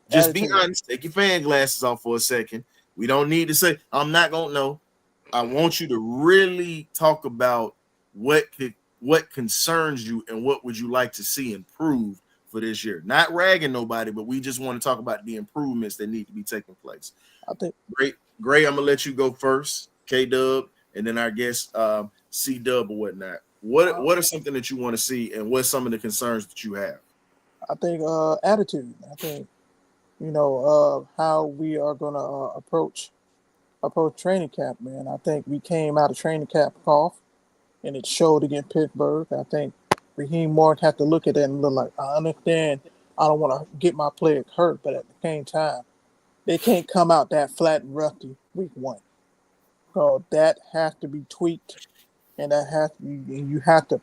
Just be Attitude. honest. Take your fan glasses off for a second. We don't need to say, I'm not going to know. I want you to really talk about what concerns you and what would you like to see improved for this year. Not ragging nobody, but we just want to talk about the improvements that need to be taking place. I think Gray, I'm gonna let you go first, K Dub, and then our guest C Dub or whatnot. uh, What are something that you want to see, and what's some of the concerns that you have? attitude. I think how we are gonna approach training camp, man. I think we came out of training camp off, and it showed against Pittsburgh. I think Raheem Morgan have to look at that and look like, I understand I don't want to get my players hurt, but at the same time, they can't come out that flat and rusty week one. So that has to be tweaked, and that has to be, and you have to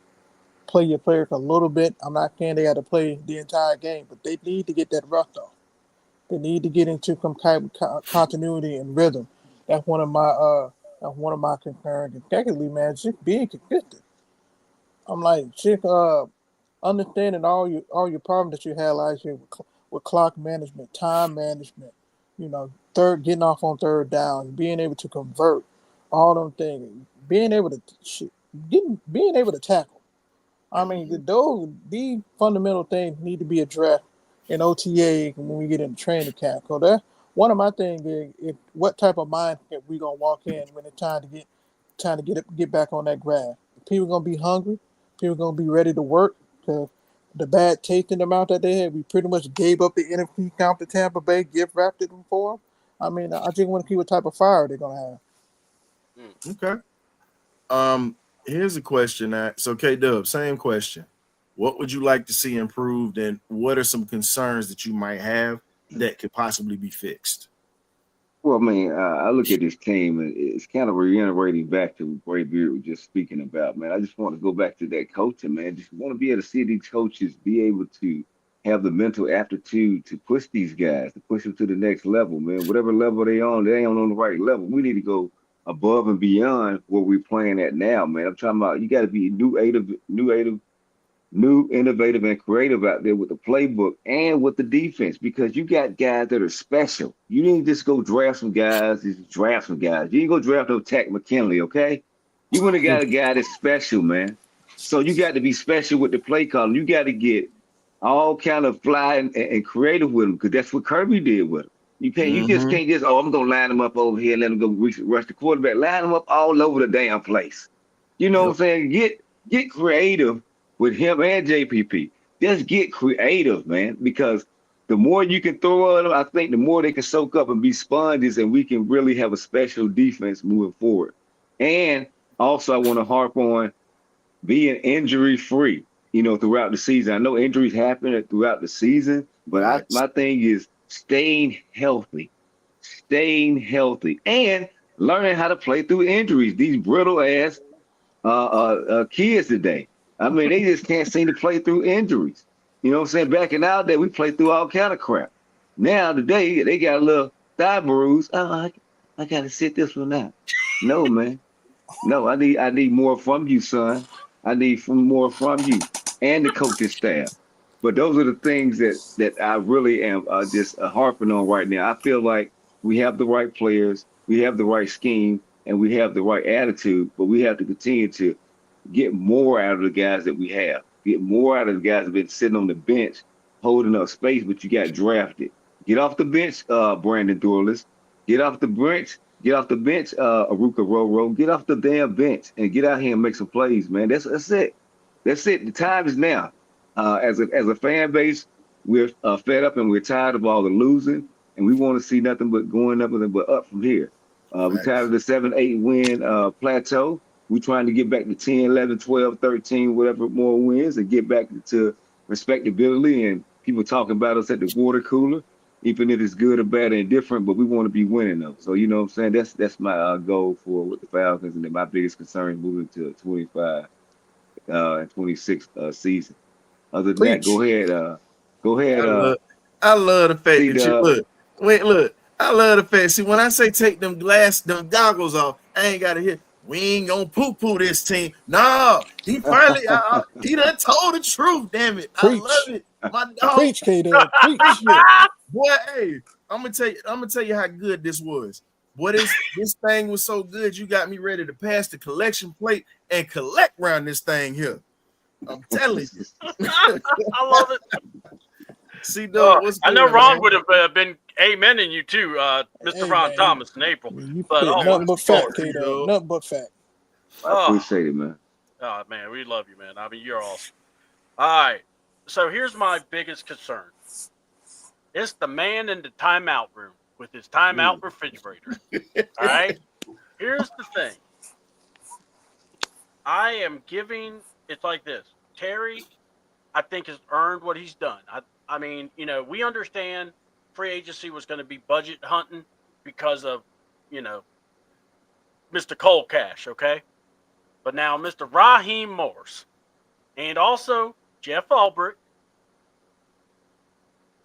play your players a little bit. I'm not saying they got to play the entire game, but they need to get that rust off. They need to get into some type of continuity and rhythm. That's one of my concerns. And secondly, man, just being consistent. I'm like, just understanding all your problems that you had last year with clock management, time management, third getting off on third down, being able to convert, all them things, being able to being able to tackle. I mean, these fundamental things need to be addressed in OTA when we get in training camp. So that one of my things is what type of mindset we gonna walk in when it's time to get back on that grass. People gonna be hungry. People gonna be ready to work because the bad taste in the mouth that they had, we pretty much gave up the NFC count to Tampa Bay, gift wrapped it for them. I mean, I just want to see what type of fire they're gonna have. Okay. Here's a question. So K Dub, same question. What would you like to see improved, and what are some concerns that you might have that could possibly be fixed? Well, I mean, I look at this team and it's kind of reiterating back to what Bray Beard was just speaking about, man. I just want to go back to that coaching, man. Just want to be able to see these coaches be able to have the mental aptitude to push these guys, to push them to the next level, man. Whatever level they ain't on the right level. We need to go above and beyond where we're playing at now, man. I'm talking about you got to be new, innovative, and creative out there with the playbook and with the defense because you got guys that are special. You didn't just go draft some guys, just draft some guys. You didn't go draft no Tech McKinley, okay? You went and got a guy that's special, man. So you got to be special with the play calling. You got to get all kind of fly and creative with them because that's what Kirby did with them. You just Mm-hmm. can't just, oh, I'm gonna line them up over here and let them go rush the quarterback. Line them up all over the damn place. You know what I'm Yep. saying? Get creative with him and JPP. Just get creative, man, because the more you can throw at them, I think the more they can soak up and be sponges, and we can really have a special defense moving forward. And also, I want to harp on being injury free, throughout the season. I know injuries happen throughout the season, but Yes. my thing is staying healthy, and learning how to play through injuries. These brittle ass kids today. I mean, they just can't seem to play through injuries. You know what I'm saying? Back in our day, we played through all kind of crap. Now today, they got a little thigh bruise. Oh, I got to sit this one out. No, man. No, I need more from you, son. I need more from you and the coaching staff. But those are the things that I really am just harping on right now. I feel like we have the right players, we have the right scheme, and we have the right attitude, but we have to continue to get more out of the guys that we have. Get more out of the guys that have been sitting on the bench, holding up space, but you got drafted. Get off the bench, Brandon Dorless. Get off the bench. Get off the bench, Aruka Roro. Get off the damn bench and get out here and make some plays, man. That's it. That's it. The time is now. As a fan base, we're fed up and we're tired of all the losing, and we want to see nothing but going up and but up from here. We're tired Facts. of the 7-8 win plateau. We're trying to get back to 10, 11, 12, 13, whatever more wins and get back to respectability and people talking about us at the water cooler, even if it's good or bad and different, but we want to be winning them. So, you know what I'm saying? That's my goal for with the Falcons and then my biggest concern moving to 25 and 26 season. Other than that, Preach. go ahead, I love I love the fact C that you Dub. look. Wait, look. I love the fact. See, when I say take them goggles off, I ain't gotta hear. We ain't gonna poo-poo this team. No, he finally he done told the truth. Damn it, I love Preach. it. My dog. Preach, K Dub. Preach. Look, boy, hey, I'm gonna tell you how good this was. Boy, this thing was so good. You got me ready to pass the collection plate and collect around this thing here. I'm telling you. I love it. See, though, what's I good, know Ron man? would have been amening you too, Mr. Hey Ron man, Thomas in April. you But spit oh my nothing but lord, fact, K Dub. Dog. Nothing but fact. I oh, appreciate it, man. oh man, we love you, man. I mean, you're awesome. All right, so here's my biggest concern. It's the man in the timeout room with his timeout refrigerator. All right, here's the thing. I am giving. It's like this. Terry, I think has earned what he's done. I mean, we understand free agency was going to be budget hunting because of, Mr. Cole Cash, okay? But now Mr. Raheem Morris and also Jeff Ulbrich,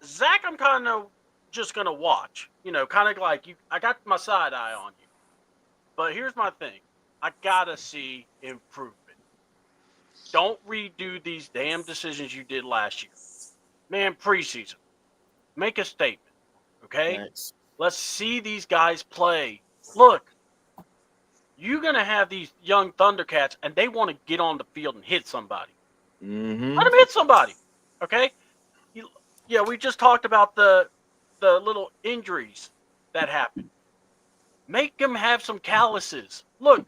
Zach, I'm kind of just going to watch, kind of like you. I got my side eye on you. But here's my thing. I got to see improvement. Don't redo these damn decisions you did last year. Man, preseason. Make a statement, okay? Thanks. Let's see these guys play. Look, you're going to have these young Thundercats, and they want to get on the field and hit somebody. Mm-hmm. Let them hit somebody, okay? Yeah, we just talked about the little injuries that happened. Make them have some calluses. Look,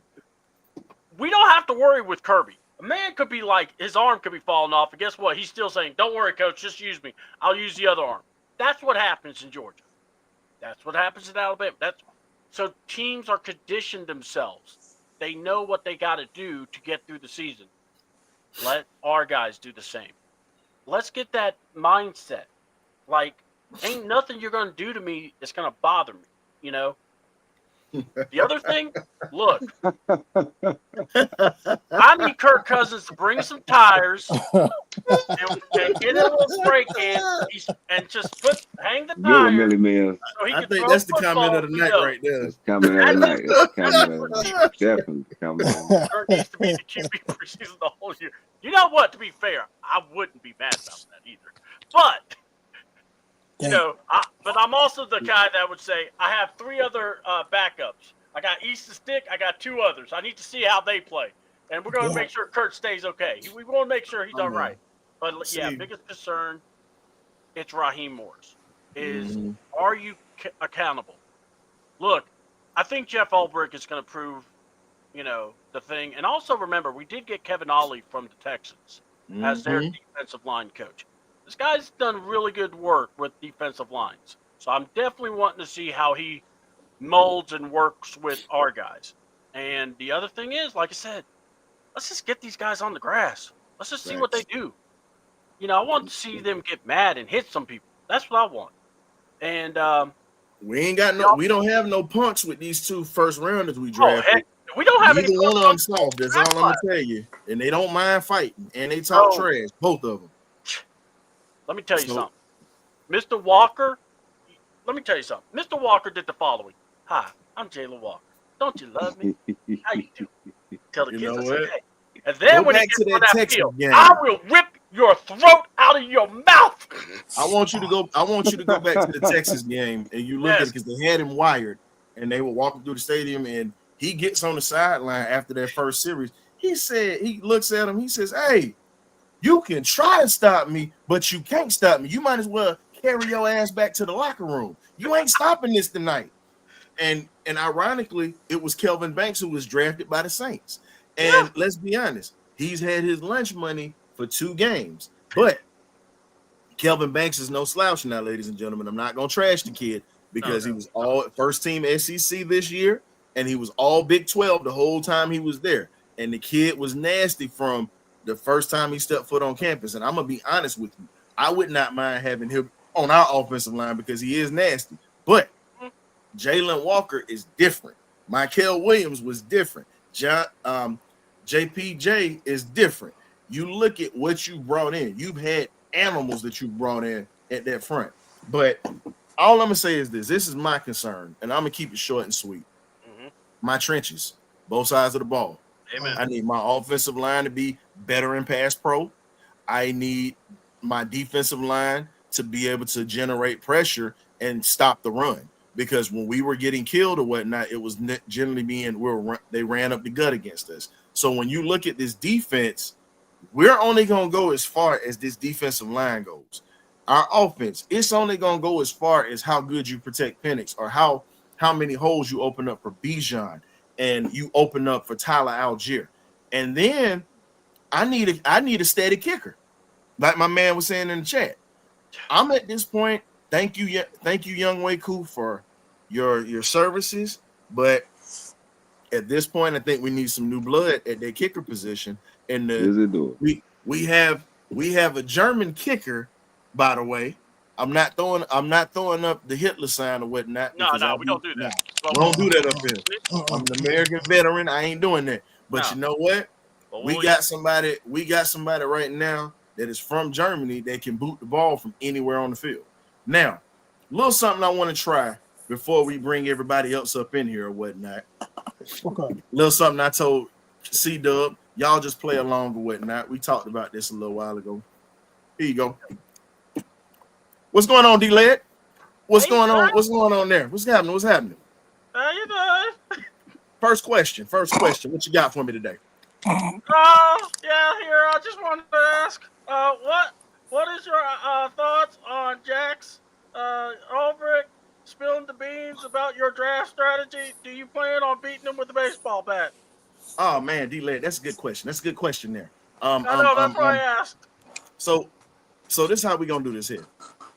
we don't have to worry with Kirby. A man could be like, his arm could be falling off, and guess what? He's still saying, don't worry, coach, just use me. I'll use the other arm. That's what happens in Georgia. That's what happens in Alabama. So teams are conditioned themselves. They know what they got to do to get through the season. Let our guys do the same. Let's get that mindset. Like, ain't nothing you're going to do to me that's going to bother me, The other thing, look, I need Kirk Cousins to bring some tires and get a little break in and just hang the Good one, tires. Millie Mills. So he I can think throw that's the football comment of the night go. right there. That's comment of the night. That's the comment of the night. Definitely the comment of the night. Kirk needs to be the QB preseason the whole year. You know what? To be fair, I wouldn't be mad about that either. But but I'm also the guy that would say I have 3 other backups. I got Easton Stick. I got 2 others. I need to see how they play, and we're going to make sure Kurt stays okay. We want to make sure he's all right. But biggest concern, it's Raheem Morris. Are you accountable? Look, I think Jeff Ulbrich is going to prove, the thing. And also remember, we did get Kevin Ollie from the Texans as their defensive line coach. This guy's done really good work with defensive lines. So I'm definitely wanting to see how he molds and works with our guys. And the other thing is, like I said, let's just get these guys on the grass. Let's just see what they do. I want to see them get mad and hit some people. That's what I want. And we don't have no punch with these 2 first rounders we oh, drafted. heck, we don't have Neither any one of them soft. That's all I'm gonna tell you. And they don't mind fighting, and they talk trash, both of them. Let me tell you something. Mr. Walker, let me tell you something. Mr. Walker did the following. Hi, I'm Jaylen Walker. Don't you love me? How you doing? Tell the kids I said, hey. And then when he gets on that field, I will rip your throat out of your mouth. I want you to go back to the Texas game, and you look at it because they had him wired, and they were walking through the stadium, and he gets on the sideline after that first series. He looks at him. He says, "Hey, you can try to stop me, but you can't stop me. You might as well carry your ass back to the locker room. You ain't stopping this tonight." And ironically, it was Kelvin Banks who was drafted by the Saints. And let's be honest, he's had his lunch money for 2 games. But Kelvin Banks is no slouch now, ladies and gentlemen. I'm not going to trash the kid because he was all first team SEC this year, and he was all Big 12 the whole time he was there. And the kid was nasty from the first time he stepped foot on campus. And I'm going to be honest with you. I would not mind having him on our offensive line because he is nasty. But Jaylen Walker is different. Michael Williams was different. JPJ is different. You look at what you brought in. You've had animals that you brought in at that front. But all I'm going to say is this. This is my concern, and I'm going to keep it short and sweet. My trenches, both sides of the ball. Amen. I need my offensive line to be better in pass pro. I need my defensive line to be able to generate pressure and stop the run. Because when we were getting killed or whatnot, it was generally they ran up the gut against us. So when you look at this defense, we're only going to go as far as this defensive line goes. Our offense, it's only going to go as far as how good you protect Penix or how many holes you open up for Bijan and you open up for Tyler Algier. And then I need a steady kicker. Like my man was saying in the chat. I'm at this point. Thank you, Young Waku, for your services. But at this point, I think we need some new blood at their kicker position. And we have a German kicker by the way. I'm not throwing up the Hitler sign or whatnot. No, Because we don't do that. we don't do that up here. I'm an American veteran. I ain't doing that. But No. you know what? But We got somebody right now that is from Germany that can boot the ball from anywhere on the field. Now, a little something I want to try before we bring everybody else up in here or whatnot. Okay. Little something I told C-Dub. Y'all just play along or whatnot. We talked about this a little while ago. Here you go. What's going on, D-Led? What's going on? What's going on there? What's happening? How you doing? First question. What you got for me today? I just wanted to ask, what is your thoughts on Jack's Ulbrich spilling the beans about your draft strategy? Do you plan on beating him with a baseball bat? Oh man, D-Led, that's a good question there. I know, that's why I asked. So this is how we gonna do this here.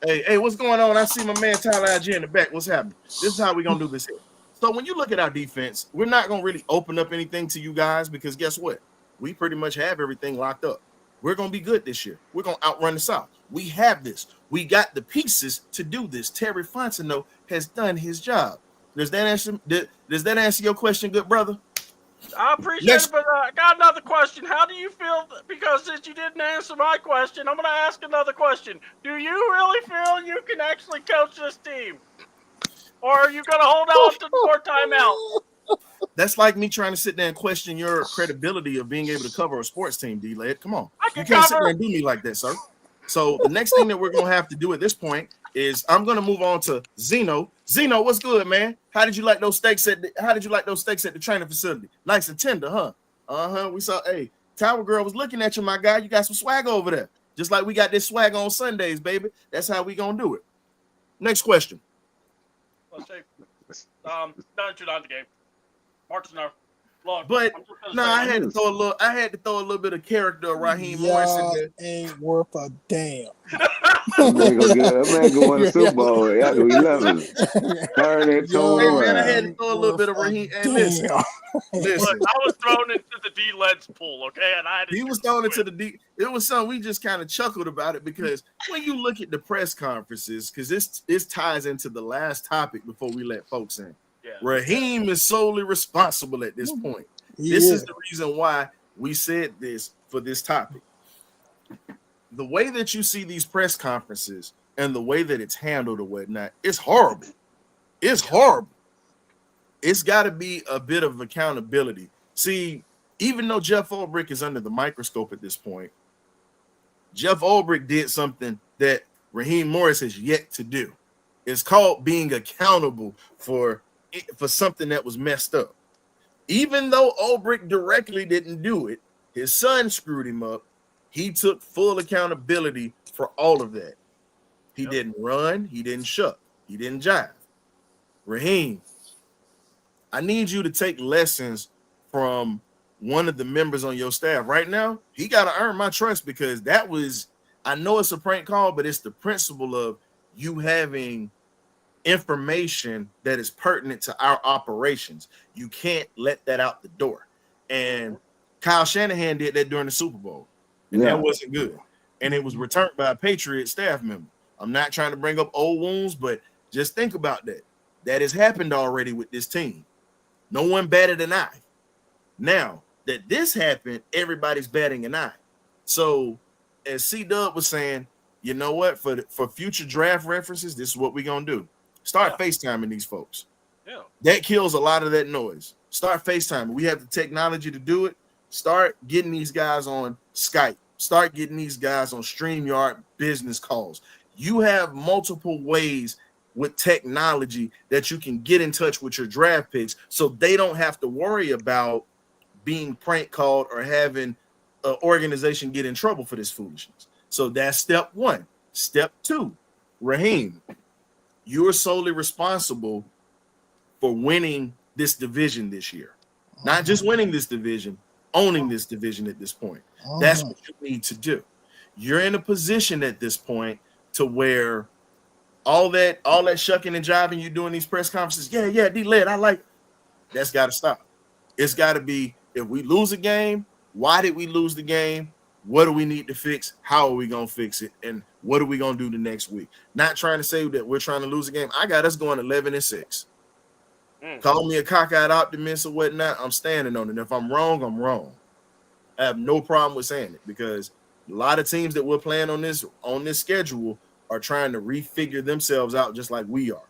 Hey, what's going on? I see my man Tyler IG in the back. What's happening? This is how we gonna do this here. So when you look at our defense, we're not gonna really open up anything to you guys because guess what? We pretty much have everything locked up. We're gonna be good this year. We're gonna outrun the South. We have this. We got the pieces to do this. Terry Fontenot has done his job. Does that answer your question, good brother? I appreciate it, but I got another question. How do you feel? Because since you didn't answer my question, I'm going to ask another question. Do you really feel you can actually coach this team? Or are you going to hold on to more timeout? That's like me trying to sit there and question your credibility of being able to cover a sports team, D-Led. Come on. You can't sit there and do me like that, sir. So the next thing that we're going to have to do at this point is I'm going to move on to Zeno. Zeno, what's good, man? How did you like those steaks at the training facility? Nice and tender, huh? Uh-huh. We saw, hey, Tower Girl was looking at you, my guy. You got some swag over there. Just like we got this swag on Sundays, baby. That's how we going to do it. Next question. Let's see. Not the game. Mark's enough. Look, but no, I had to throw a little bit of character of Raheem Morris in there. Ain't worth a damn. That man going to Super Bowl after 11. Turn it man, I had to throw a little bit of Raheem. And listen. Look, I was thrown into the D-Led's pool, okay? And he was thrown into the D. It was something we just kind of chuckled about it because when you look at the press conferences, because this ties into the last topic before we let folks in. Yeah. Raheem is solely responsible at this point. Yeah. This is the reason why we said this for this topic. The way that you see these press conferences and the way that it's handled or whatnot, it's horrible. It's horrible. It's got to be a bit of accountability. See, even though Jeff Ulbrich is under the microscope at this point, Jeff Ulbrich did something that Raheem Morris has yet to do. It's called being accountable for something that was messed up. Even though Ulbrich directly didn't do it, his son screwed him up. He took full accountability for all of that. He didn't run. He didn't shuck. He didn't jive. Raheem, I need you to take lessons from one of the members on your staff. Right now, he got to earn my trust because that was, I know it's a prank call, but it's the principle of you having information that is pertinent to our operations. You can't let that out the door. And Kyle Shanahan did that during the Super Bowl. And that wasn't good. And it was returned by a Patriot staff member. I'm not trying to bring up old wounds, but just think about that. That has happened already with this team. No one batted an eye. Now that this happened, everybody's batting an eye. So as C-Dub was saying, you know what? For future draft references, this is what we're going to do. Start FaceTiming these folks. Yeah. That kills a lot of that noise. Start FaceTiming. We have the technology to do it. Start getting these guys on Skype. Start getting these guys on StreamYard business calls. You have multiple ways with technology that you can get in touch with your draft picks so they don't have to worry about being prank called or having an organization get in trouble for this foolishness. So that's step one. Step two, Raheem, you're solely responsible for winning this division this year. Not just winning this division, owning this division at this point. That's what you need to do. You're in a position at this point to where all that shucking and jiving you do in these press conferences, D-Led, I like, that's got to stop. It's got to be, if we lose a game, why did we lose the game? What do we need to fix? How are we going to fix it? And what are we going to do the next week? Not trying to say that we're trying to lose a game. I got us going 11-6. Call me a cockeyed optimist or whatnot. I'm standing on it. If I'm wrong, I'm wrong. I have no problem with saying it because a lot of teams that we're playing on this schedule are trying to refigure themselves out just like we are.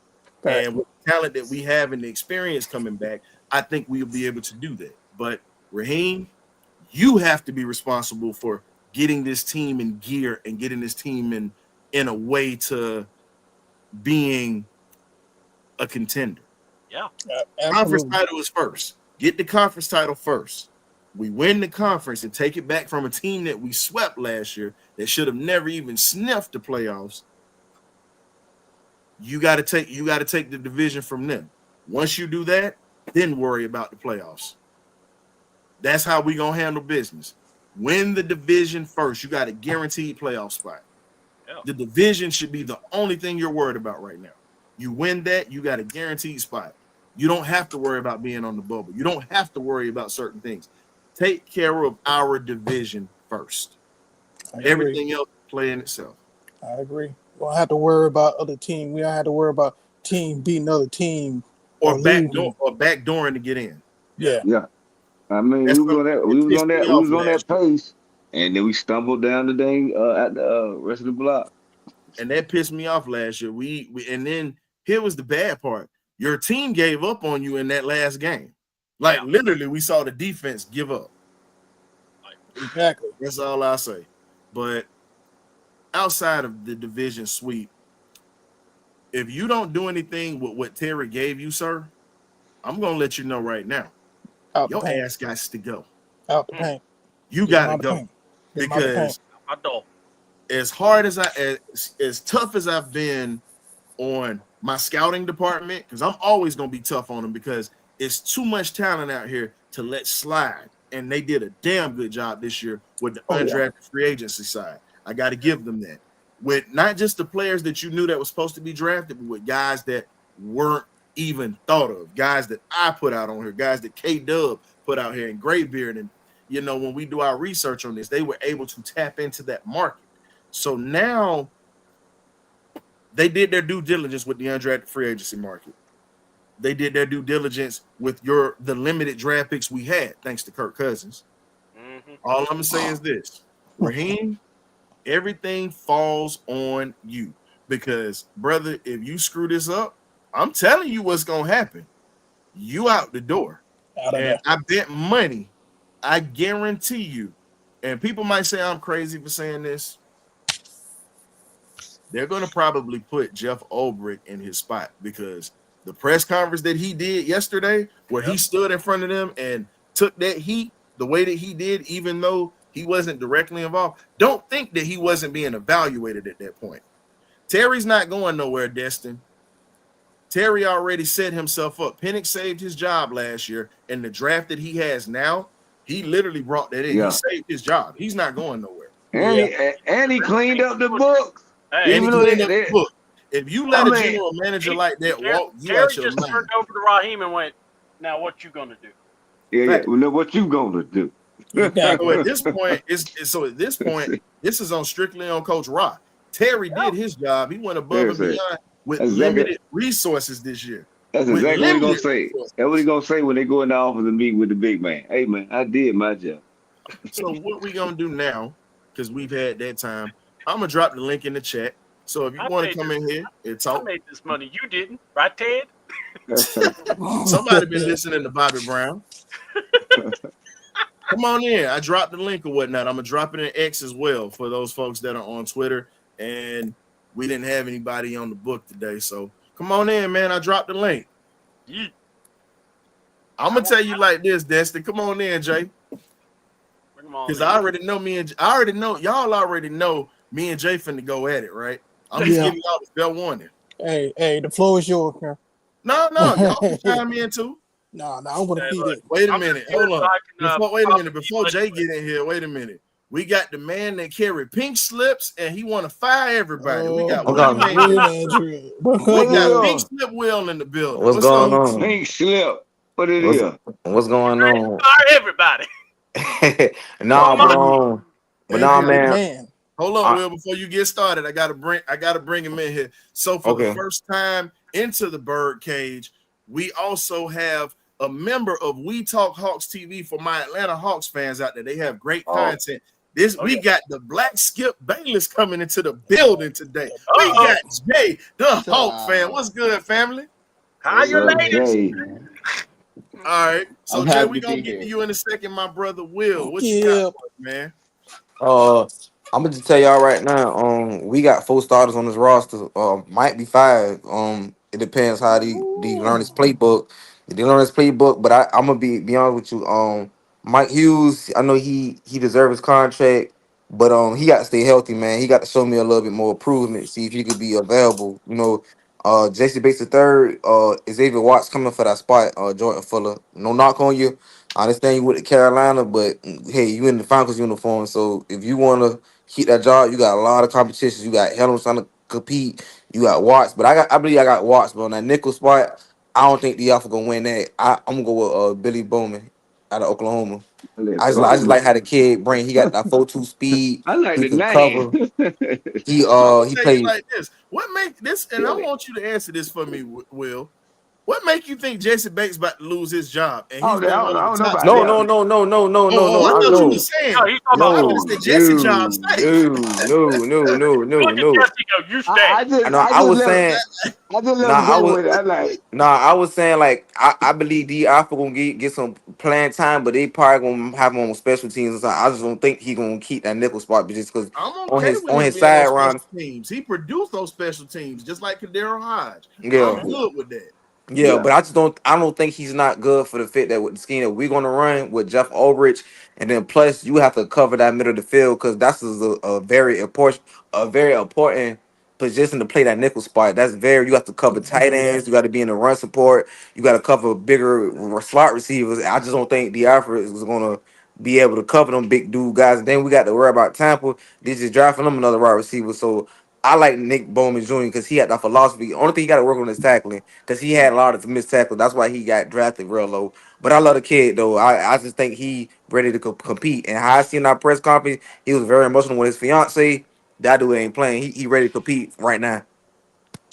Right. And with the talent that we have and the experience coming back, I think we'll be able to do that. But Raheem, you have to be responsible for getting this team in gear and getting this team in a way to being a contender. Yeah. Conference title is first. Get the conference title first. We win the conference and take it back from a team that we swept last year that should have never even sniffed the playoffs. You got to take the division from them. Once you do that, then worry about the playoffs. That's how we gonna handle business. Win the division first. You got a guaranteed playoff spot. Yeah. The division should be the only thing you're worried about right now. You win that, you got a guaranteed spot. You don't have to worry about being on the bubble. You don't have to worry about certain things. Take care of our division first. Everything else play in itself. I agree. We don't have to worry about other team. We don't have to worry about team beating other team or backdooring to get in. Yeah. I mean, we was on that pace, and then we stumbled down the dang at the rest of the block. And that pissed me off last year. And then here was the bad part. Your team gave up on you in that last game. Literally, we saw the defense give up. Exactly. That's all I say. But outside of the division sweep, if you don't do anything with what Terry gave you, sir, I'm going to let you know right now. Your ass got to go. Out the paint. You got to go. Because as tough as I've been on my scouting department, because I'm always going to be tough on them because it's too much talent out here to let slide. And they did a damn good job this year with the undrafted free agency side. I got to give them that. With not just the players that you knew that was supposed to be drafted, but with guys that weren't even thought of, guys that I put out on here, guys that K-Dub put out here, and Graybeard. And, when we do our research on this, they were able to tap into that market. So now they did their due diligence with the undrafted free agency market. They did their due diligence with the limited draft picks we had, thanks to Kirk Cousins. Mm-hmm. All I'm going to say is this. Raheem, everything falls on you because, brother, if you screw this up, I'm telling you what's going to happen. You out the door. And I bet money, I guarantee you, and people might say I'm crazy for saying this, they're going to probably put Jeff Ulbrich in his spot because the press conference that he did yesterday, where he stood in front of them and took that heat the way that he did, even though he wasn't directly involved, don't think that he wasn't being evaluated at that point. Terry's not going nowhere, Destin. Terry already set himself up. Penix saved his job last year, and the draft that he has now, he literally brought that in. He saved his job. He's not going nowhere. And he cleaned up the books. If you let a general manager like that walk, you out your mind. Terry just turned over to Raheem and went, now what you going to do? Yeah. Well, now what you going to do? So at this point, this is strictly on Coach Rock. Terry did his job. He went above and beyond with limited resources this year. That's exactly what he's gonna say. That's what he's gonna say when they go in the office and meet with the big man. Hey man, I did my job. So what we gonna do now? Because we've had that time. I'm gonna drop the link in the chat. So if you want to come in here and talk, I made this money. You didn't, right, Ted? Somebody been listening to Bobby Brown. Come on in. I dropped the link or whatnot. I'm gonna drop it in X as well for those folks that are on Twitter. And we didn't have anybody on the book today, so come on in, man. I dropped the link. Yeah. I'm gonna tell you like this, Destin. Come on in, Jay. Because I already know y'all already know me and Jay finna go at it, right? I'm just giving y'all the fair warning. Hey, the floor is yours, man. No, y'all can chime in too. No, I want to feed it. Wait a minute, hold on. Before Jay get in here, wait a minute. We got the man that carry pink slips and he want to fire everybody. We got Pink Slip Will in the building. What's going on? Pink Slip. What it is? What's going on? Fire everybody. Nah, bro. But nah, Hey, man. hold up, I, Will. Before you get started, I gotta bring him in here. So for the okay. first time into the bird cage, we also have a member of We Talk Hawks TV for my Atlanta Hawks fans out there. They have great content. We got the Black Skip Bayless coming into the building today. We got Jay, the Hawk fan. What's good, family? How you What's up, ladies? Jay? All right. So I'm Jay, happy we're to gonna be get to here. you in a second, my brother Will. What you got Yeah. for us, man? I'm gonna just tell y'all right now. We got 4 starters on this roster. Might be 5. It depends how they learn this playbook. They learn this playbook, but I'm gonna be honest with you. Mike Hughes, I know he deserves his contract, but he got to stay healthy, man. He got to show me a little bit more improvement. See if he could be available. Jesse Bates the third. Xavier Watts coming for that spot. Jordan Fuller. No knock on you. I understand you with the Carolina, but hey, you in the Falcons uniform, so if you wanna keep that job, you got a lot of competition. You got Helms trying to compete. You got Watts, but I believe I got Watts, but on that nickel spot, I don't think the Alpha gonna win that. I'm gonna go with Billy Bowman out of Oklahoma. Let's I just go. like how the kid brain. He got that 4-2 speed. I like He the can name. cover. He So I'm gonna he tell you played. like this. What make this, and I want you to answer this for me, Will. What make you think Jesse Bates about to lose his job? And he's been one of I the don't know top about No, scorers. no, that. no, no, no, no, no, Oh, no. I I thought you were know. No, saying. he's talking I about thought who. you No, said Jesse job no, stink. no, no, no, no, Look at no. Jesse go, you stay. No, I I just was let saying. I just let Nah, him I go was. with it. I like Nah, I was saying like I believe D Alpha gonna get some playing time, but they probably gonna have him on special teams. Or something. I just don't think he gonna keep that nickel spot, but just because I'm on okay his with on him his being on side special run, teams. He produced those special teams just like Kadero Hodge. yeah. I'm good with that. Yeah, yeah. but I don't think he's not good for the fit that with the scheme that we're gonna run with Jeff Ulbrich, and then plus you have to cover that middle of the field because that's a very important position to play that nickel spot. That's very you have to cover tight ends, you got to be in the run support, you got to cover bigger slot receivers. I just don't think Diafra is gonna be able to cover them big dude guys. And then we got to worry about Tampa. They just drafting them another wide receiver. So I like Nick Bowman Jr. because he had that philosophy. Only thing he got to work on is tackling because he had a lot of missed tackles. That's why he got drafted real low. But I love the kid though. I just think he ready to compete. And how I seen our press conference, he was very emotional with his fiance. That dude ain't playing. He ready to compete right now.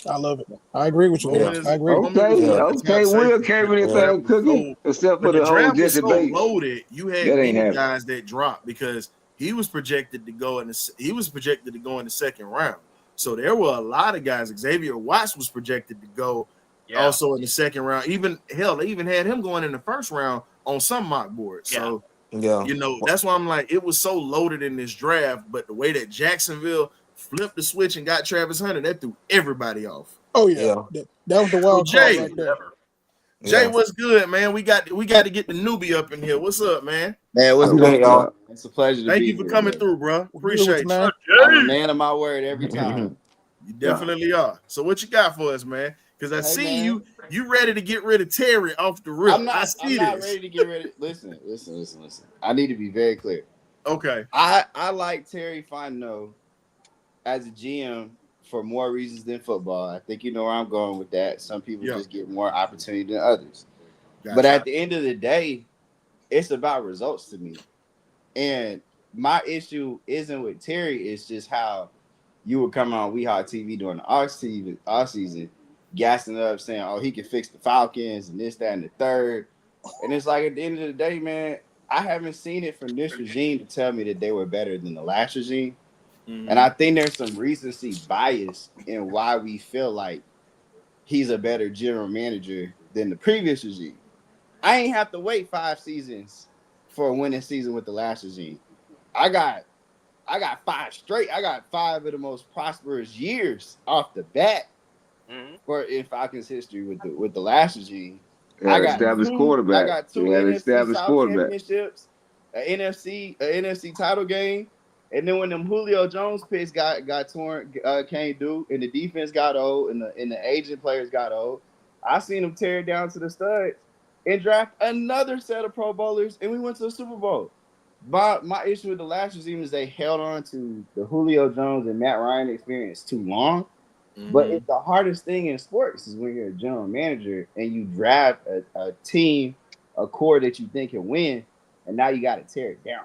I love it. I agree with you, Yeah, Will. I agree. Bowman was one Okay, of yeah, the top okay. Will safeties, came but in the this yeah, draft thing was cooking, so except for but the the whole draft was Jesse so Bates. loaded. You had That ain't many happening. guys that dropped because he was projected to go in the second round. So there were a lot of guys. Xavier Watts was projected to go Yeah, also in the second round. Even hell, they even had him going in the first round on some mock boards. yeah. So yeah. that's why I'm like, it was so loaded in this draft. But the way that Jacksonville flipped the switch and got Travis Hunter, that threw everybody off. Oh yeah, Yeah, that was the So wild card Jay, right there. Whatever. Jay, yeah. what's good, man? We got to get the newbie up in here. What's up, man? Man, I what's be good, late, What's man? y'all. up? It's a pleasure to Thank be you for here, coming man. through, bro. We're good with you, Appreciate you. man. I'm a Jay. man of my word every time. You Yeah. definitely are. So what you got for us, man? Because I Hey, see man, you ready to get rid of Terry off the rip. I I'm see not this. ready to get ready. Listen. I need to be very clear. Okay. I like Terry Fontenot as a GM for more reasons than football. I think you know where I'm going with that. Some people Yeah. just get more opportunity than others. But Gotcha. at the end of the day, it's about results to me. And my issue isn't with Terry, it's just how you would come on We Hot TV during the off season, gassing up saying, oh, he can fix the Falcons and this, that, and the third. And it's like at the end of the day, man, I haven't seen it from this regime to tell me that they were better than the last regime. And Mm-hmm. I think there's some recency bias in why we feel like he's a better general manager than the previous regime. I ain't have to wait 5 seasons for a winning season with the last regime. I got I got 5 straight. I got 5 of the most prosperous years off the bat Hmm. for in Falcons history with the last regime. Had I an got established two. I quarterback. got He two had an NFC established South quarterback. championships, a NFC title game, and then when them Julio Jones picks got torn, can't do, and the defense got old, and the aging players got old. I seen them tear it down to the studs and draft another set of Pro Bowlers, and we went to the Super Bowl. My issue with the last regime is they held on to the Julio Jones and Matt Ryan experience too long. But Mm-hmm. it's the hardest thing in sports is when you're a general manager and you draft a team, a core that you think can win, and now you got to tear it down.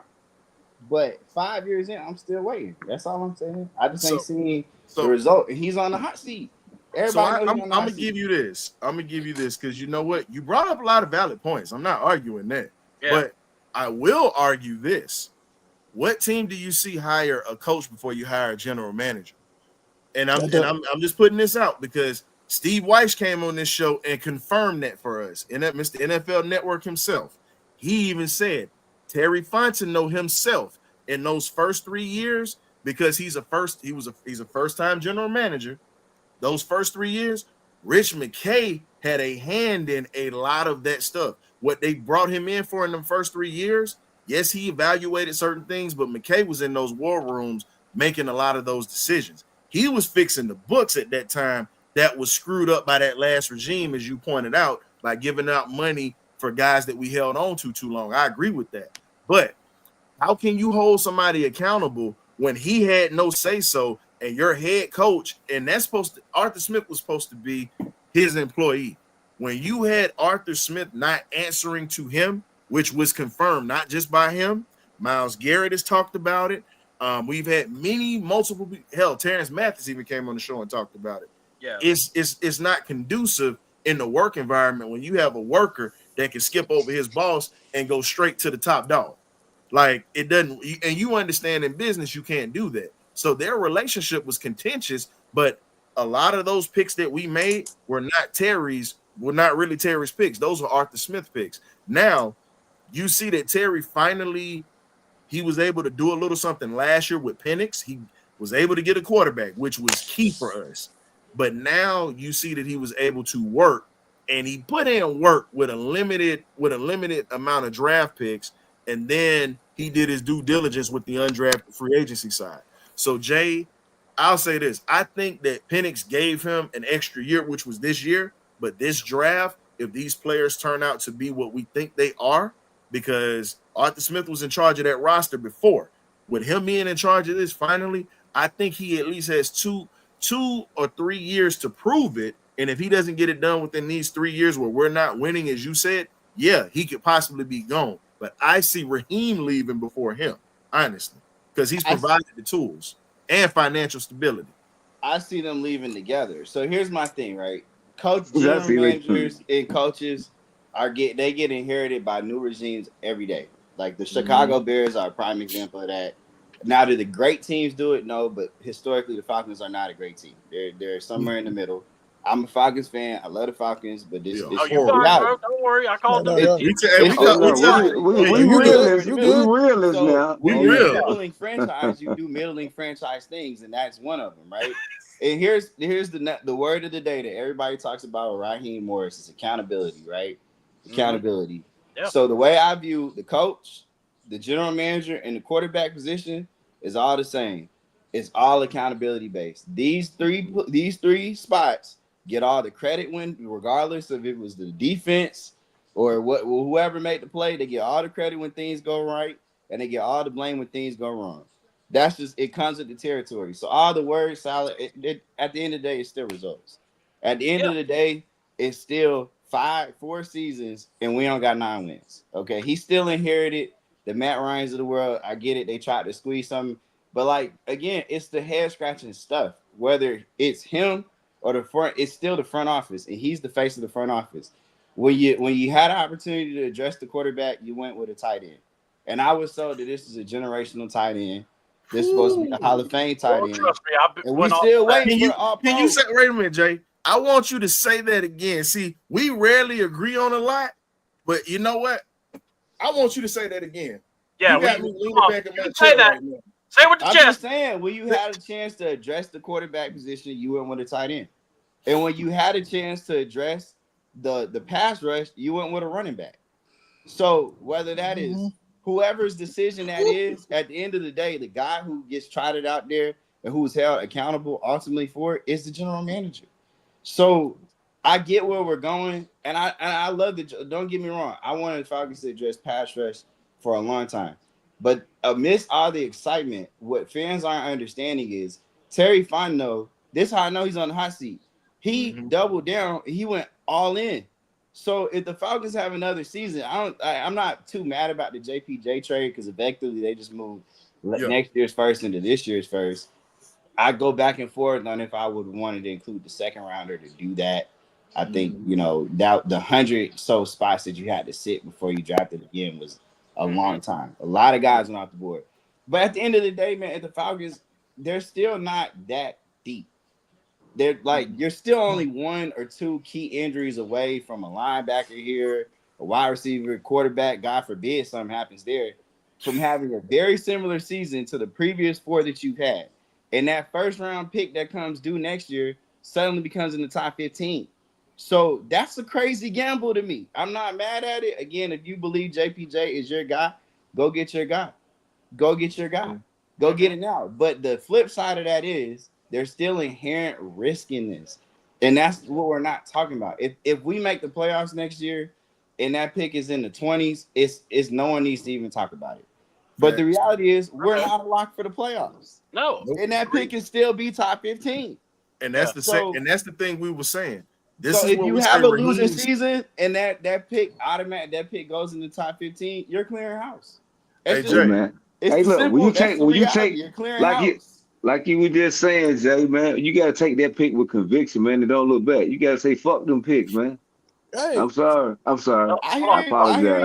But 5 years in, I'm still waiting. That's all I'm saying. I just ain't So seen the so result. And he's on the hot seat. so Everybody knows he's on the I'm hot gonna seat. give you this. I'm gonna give you this because you know what? You brought up a lot of valid points. I'm not arguing that, Yeah. but I will argue this. What team do you see hire a coach before you hire a general manager? And I'm just putting this out because Steve Weiss came on this show and confirmed that for us. And that Mr. NFL Network himself. He even said Terry Fontenot himself in those first 3 years, because he's a first-time general manager. Those first 3 years, Rich McKay had a hand in a lot of that stuff. What they brought him in for in the first 3 years, yes, he evaluated certain things, but McKay was in those war rooms making a lot of those decisions. He was fixing the books at that time that was screwed up by that last regime, as you pointed out, by giving out money for guys that we held on to too long. I agree with that. But how can you hold somebody accountable when he had no say so and your head coach, and that's supposed to, Arthur Smith was supposed to be his employee. When you had Arthur Smith not answering to him, which was confirmed not just by him, Myles Garrett has talked about it. We've had multiple, hell, Terrence Mathis even came on the show and talked about it. Yeah. It's not conducive in the work environment when you have a worker that can skip over his boss and go straight to the top dog. Like, it doesn't, and you understand in business you can't do that. So their relationship was contentious, but a lot of those picks that we made were not really Terry's picks. Those were Arthur Smith picks. Now you see that Terry finally, he was able to do a little something last year with Penix. He was able to get a quarterback, which was key for us. But now you see that he was able to work, and he put in work with a limited amount of draft picks, and then he did his due diligence with the undrafted free agency side. So Jay, I'll say this. I think that Penix gave him an extra year, which was this year, but this draft, if these players turn out to be what we think they are, because Arthur Smith was in charge of that roster before. With him being in charge of this finally, I think he at least has two or 3 years to prove it. And if he doesn't get it done within these 3 years where we're not winning, as you said, yeah, he could possibly be gone. But I see Raheem leaving before him, honestly, because he's provided the tools and financial stability. I see them leaving together. So here's my thing, right? General managers and coaches get inherited by new regimes every day. Like the Chicago Bears are a prime example of that. Now, do the great teams do it? No, but historically, the Falcons are not a great team. They're somewhere in the middle. I'm a Falcons fan. I love the Falcons, but this Oh, is you fine, reality. bro. Don't worry. I called them. We realists So now. when We you're a real. middling franchise, you do middling franchise things, and that's one of them, right? And here's the word of the day that everybody talks about with Raheem Morris is accountability, right? Accountability. Yeah. So the way I view the coach, the general manager, and the quarterback position is all the same. It's all accountability based. These three spots get all the credit when, regardless of if it was the defense or whoever made the play, they get all the credit when things go right, and they get all the blame when things go wrong. That's just, it comes with the territory. So all the word salad, at the end of the day, it's still results. At the end of the day, it's still 4 seasons, and we don't got 9 wins. Okay, he still inherited the Matt Ryans of the world. I get it. They tried to squeeze something, but like again, it's the head scratching stuff. Whether it's him or the front, it's still the front office, and he's the face of the front office. When you had an opportunity to address the quarterback, you went with a tight end, and I was told that this is a generational tight end. This is supposed to be a Hall of Fame tight Well, end, trust me, and we still waiting for the all Can you pro. say, wait a minute, Jay? I want you to say that again. See, we rarely agree on a lot, but you know what? I want you to say that again. Yeah, You got me leaning back in my say chair that. right now. Say it with the I'm chest. just saying, when you had a chance to address the quarterback position, you went with a tight end, and when you had a chance to address the pass rush, you went with a running back. So whether that is whoever's decision that is, at the end of the day, the guy who gets trotted out there and who's held accountable ultimately for it is the general manager. So I get where we're going, and I love the. Don't get me wrong, I wanted Falcons to address pass rush for a long time, but amidst all the excitement, what fans aren't understanding is Terry Fontenot. This is how I know he's on the hot seat. He doubled down. He went all in So if the Falcons have another season, I'm not too mad about the JPJ trade because effectively they just moved Yeah. next year's first into this year's first. I go back and forth on if I would wanted to include the second rounder to do that. I think that the 100 so spots that you had to sit before you drafted again was a long time. A lot of guys went off the board, but at the end of the day, man, at the Falcons, they're still not that deep. They're like you're still only one or two key injuries away from a linebacker here, a wide receiver, quarterback. God forbid something happens there, from having a very similar season to the previous four that you've had. And that first round pick that comes due next year suddenly becomes in the top 15. So that's a crazy gamble to me. I'm not mad at it. Again, if you believe JPJ is your guy, go get your guy. Go get your guy. Go get it now. But the flip side of that is there's still inherent risk in this. And that's what we're not talking about. If we make the playoffs next year and that pick is in the 20s, it's no one needs to even talk about it. But the reality is we're not a lock for the playoffs. No. And that pick can still be top 15. And that's the thing we were saying. So if you have a losing season and that pick goes in the top 15, you're clearing house. Hey, Jay, man. Hey, look, when you take you're clearing house. Like you were just saying, Jay, man, you got to take that pick with conviction, man, and don't look back. You got to say, fuck them picks, man. Hey, I'm sorry. I hear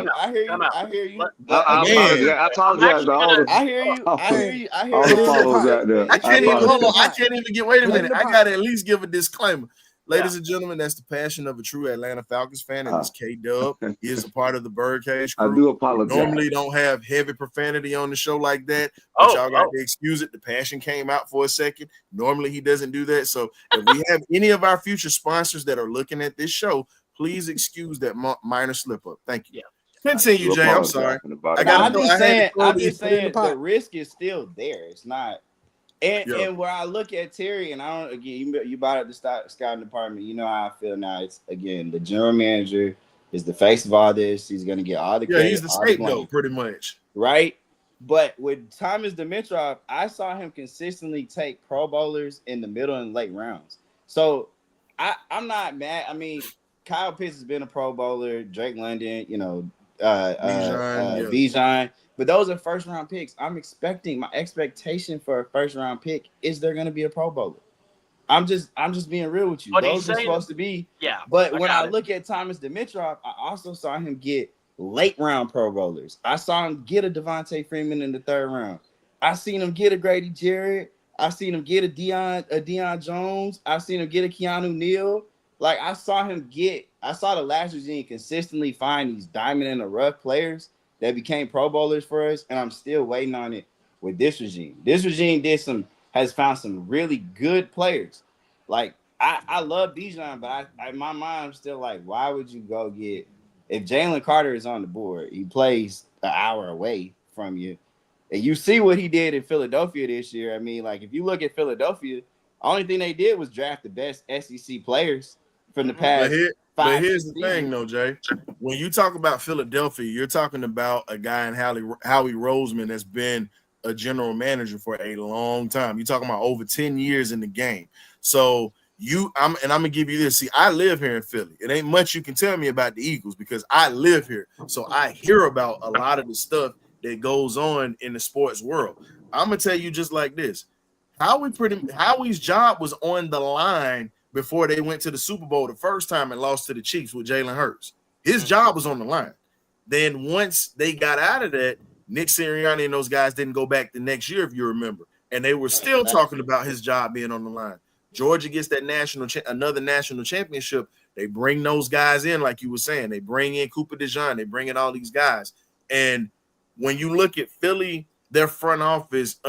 you. I hear you. I apologize to all the I hear you. all the followers out there. I can't even get. Wait a minute. I gotta at least give a disclaimer. Ladies and gentlemen, that's the passion of a true Atlanta Falcons fan, and it's K-Dub. He is a part of the Birdcage crew. I do apologize. Normally don't have heavy profanity on the show like that, but y'all got to excuse it. The passion came out for a second. Normally he doesn't do that. So if we have any of our future sponsors that are looking at this show, please excuse that minor slip up. Thank you. Yeah. Continue, Jay. I'm sorry. I'm just saying the risk is still there. It's not. And where I look at Terry, and I don't, again, you brought up the scouting department. You know how I feel now. It's, again, the general manager is the face of all this. He's going to get all the credit. Yeah, he's the scapegoat, pretty much. Right? But with Thomas Dimitroff, I saw him consistently take Pro Bowlers in the middle and late rounds. So I'm not mad. I mean, Kyle Pitts has been a Pro Bowler, Drake London, Bijan. But those are first round picks. My expectation for a first round pick is they're going to be a Pro Bowler. I'm just being real with you. But those are supposed to be. Yeah. But when I look at Thomas Dimitroff, I also saw him get late round Pro Bowlers. I saw him get a Devontae Freeman in the third round. I seen him get a Grady Jarrett. I seen him get a Deion Jones. I seen him get a Keanu Neal. Like I saw the last regime consistently find these diamond in the rough players that became Pro Bowlers for us, and I'm still waiting on it with this regime. This regime has found some really good players. Like I love Bijan, but in my mind, I'm still like, why would you go get if Jalen Carter is on the board? He plays an hour away from you, and you see what he did in Philadelphia this year. I mean, like if you look at Philadelphia, only thing they did was draft the best SEC players from the past. But here's the thing, though, Jay. When you talk about Philadelphia, you're talking about a guy in Howie Roseman that's been a general manager for a long time. You're talking about over 10 years in the game. So I'm gonna give you this. See, I live here in Philly. It ain't much you can tell me about the Eagles because I live here. So I hear about a lot of the stuff that goes on in the sports world. I'm gonna tell you just like this. Howie's job was on the line before they went to the Super Bowl the first time and lost to the Chiefs with Jalen Hurts. His job was on the line. Then once they got out of that, Nick Sirianni and those guys didn't go back the next year, if you remember. And they were still talking about his job being on the line. Georgia gets that another national championship. They bring those guys in, like you were saying. They bring in Cooper DeJean. They bring in all these guys. And when you look at Philly, their front office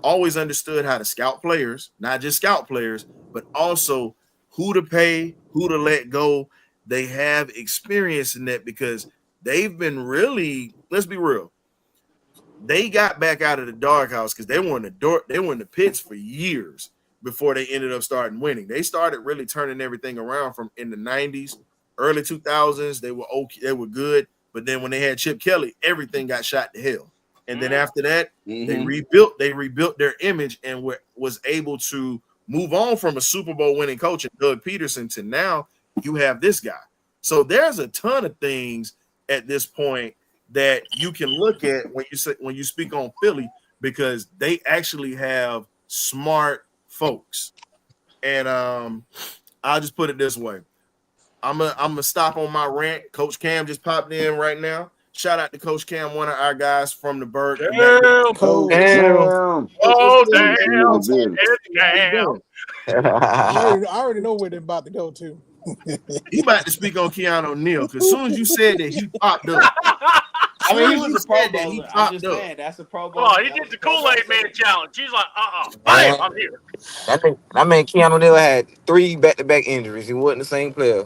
always understood how to scout players, not just scout players, but also who to pay, who to let go. They have experience in that because they've been really, let's be real, they got back out of the doghouse because they were in the pits for years before they ended up starting winning. They started really turning everything around from in the 90s, early 2000s. They were okay, they were good, but then when they had Chip Kelly, everything got shot to hell. And then after that, they rebuilt their image and was able to move on from a Super Bowl winning coach and Doug Peterson to now you have this guy. So there's a ton of things at this point that you can look at when you speak on Philly, because they actually have smart folks. And I'll just put it this way. I'm gonna stop on my rant. Coach Cam just popped in right now. Shout out to Coach Cam, one of our guys from the Berg. Damn. Coach, Damn. Damn. Oh, What's damn. good? You in the building. It's How you Cam. doing? I already know where they're about to go to. He about to speak on Keanu Neal, because as soon as you said that, he popped up. I mean, he Soon as was you a Pro said that, he Bowler. I'm popped just up. saying that's a Pro Come Bowl. on, he that did was the a Pro Bowl Kool-Aid Man save. challenge. He's like, Man, bam, I'm here. that man Keanu Neal had 3 back-to-back injuries. He wasn't the same player.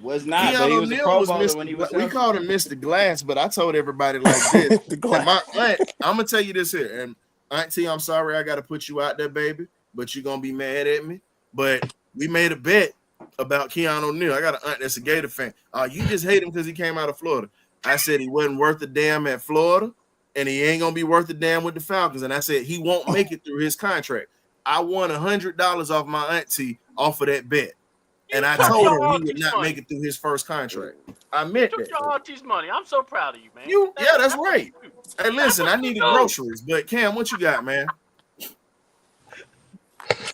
Was not, but he Keanu was a Neal Pro was Bowler when he was we healthy. called him Mr. Glass, but I told everybody like this. The And glass. my aunt, I'm gonna tell you this here, and Auntie, I'm sorry I gotta put you out there, baby, but you're gonna be mad at me. But we made a bet about Keanu Neal. I got an aunt that's a Gator fan. You just hate him because he came out of Florida. I said he wasn't worth a damn at Florida, and he ain't gonna be worth a damn with the Falcons. And I said he won't make it through his contract. I won $100 off my auntie off of that bet. You And I took told your her he would auntie's not money. make it through his first contract. I You meant took that. your auntie's money. I'm so proud of you, man. That's what right. you do. Hey, listen, I That's what needed you do. groceries, but Cam, what you got, man?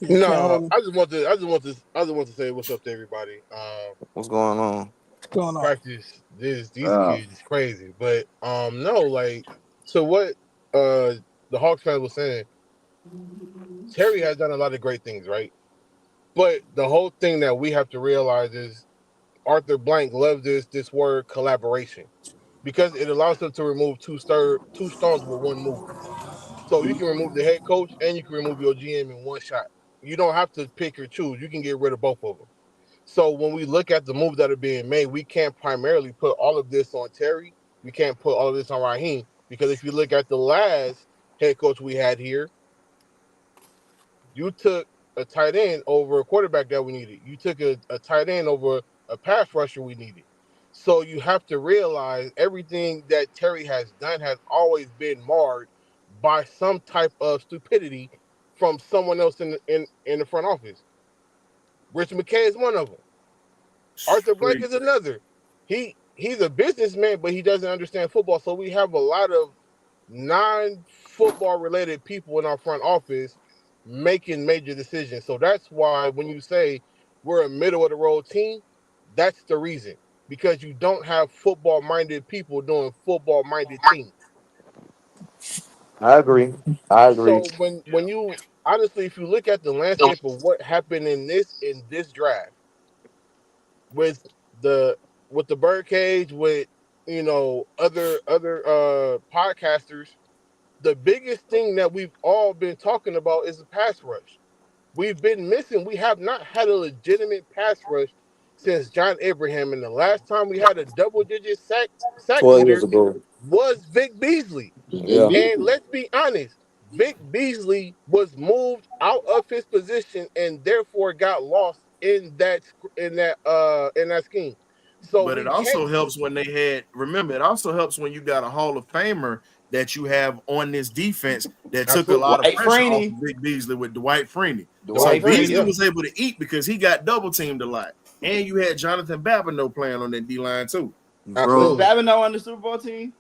No, Keanu, I just want to say what's up to everybody. What's going on? what's going on? Practice these kids is crazy, but no, like so what the Hawks fans was saying. Terry has done a lot of great things, right? But the whole thing that we have to realize is Arthur Blank loves this word collaboration because it allows him to remove two stones with one move. So you can remove the head coach and you can remove your GM in one shot. You don't have to pick or choose. You can get rid of both of them. So when we look at the moves that are being made, we can't primarily put all of this on Terry. We can't put all of this on Raheem because if you look at the last head coach we had here, you took a tight end over a quarterback that we needed. You took a tight end over a pass rusher we needed. So you have to realize everything that Terry has done has always been marred by some type of stupidity from someone else in the front office. Rich McKay is one of them. Arthur Blank is another. He's a businessman, but he doesn't understand football. So we have a lot of non-football related people in our front office making major decisions. So that's why when you say we're a middle of the road team, that's the reason. Because you don't have football minded people doing football minded things. I agree. I agree. So when you honestly, if you look at the landscape of what happened in this draft with the birdcage, with other podcasters, the biggest thing that we've all been talking about is the pass rush. We've been missing. We have not had a legitimate pass rush since John Abraham, and the last time we had a double-digit sack 12 years leader ago. was Vic Beasley. Yeah. And let's be honest, Vic Beasley was moved out of his position and therefore got lost in that scheme. So But it we can't. also helps when it also helps when you got a Hall of Famer that you have on this defense that took a Absolutely. lot of Dwight pressure off Freeney. of Big Beasley with Dwight Freeney. So Dwight Freeney, Beasley yeah. was able to eat because he got double teamed a lot. And you had Jonathan Babineau playing on that D line too. Was Absolutely. Babineau on the Super Bowl team?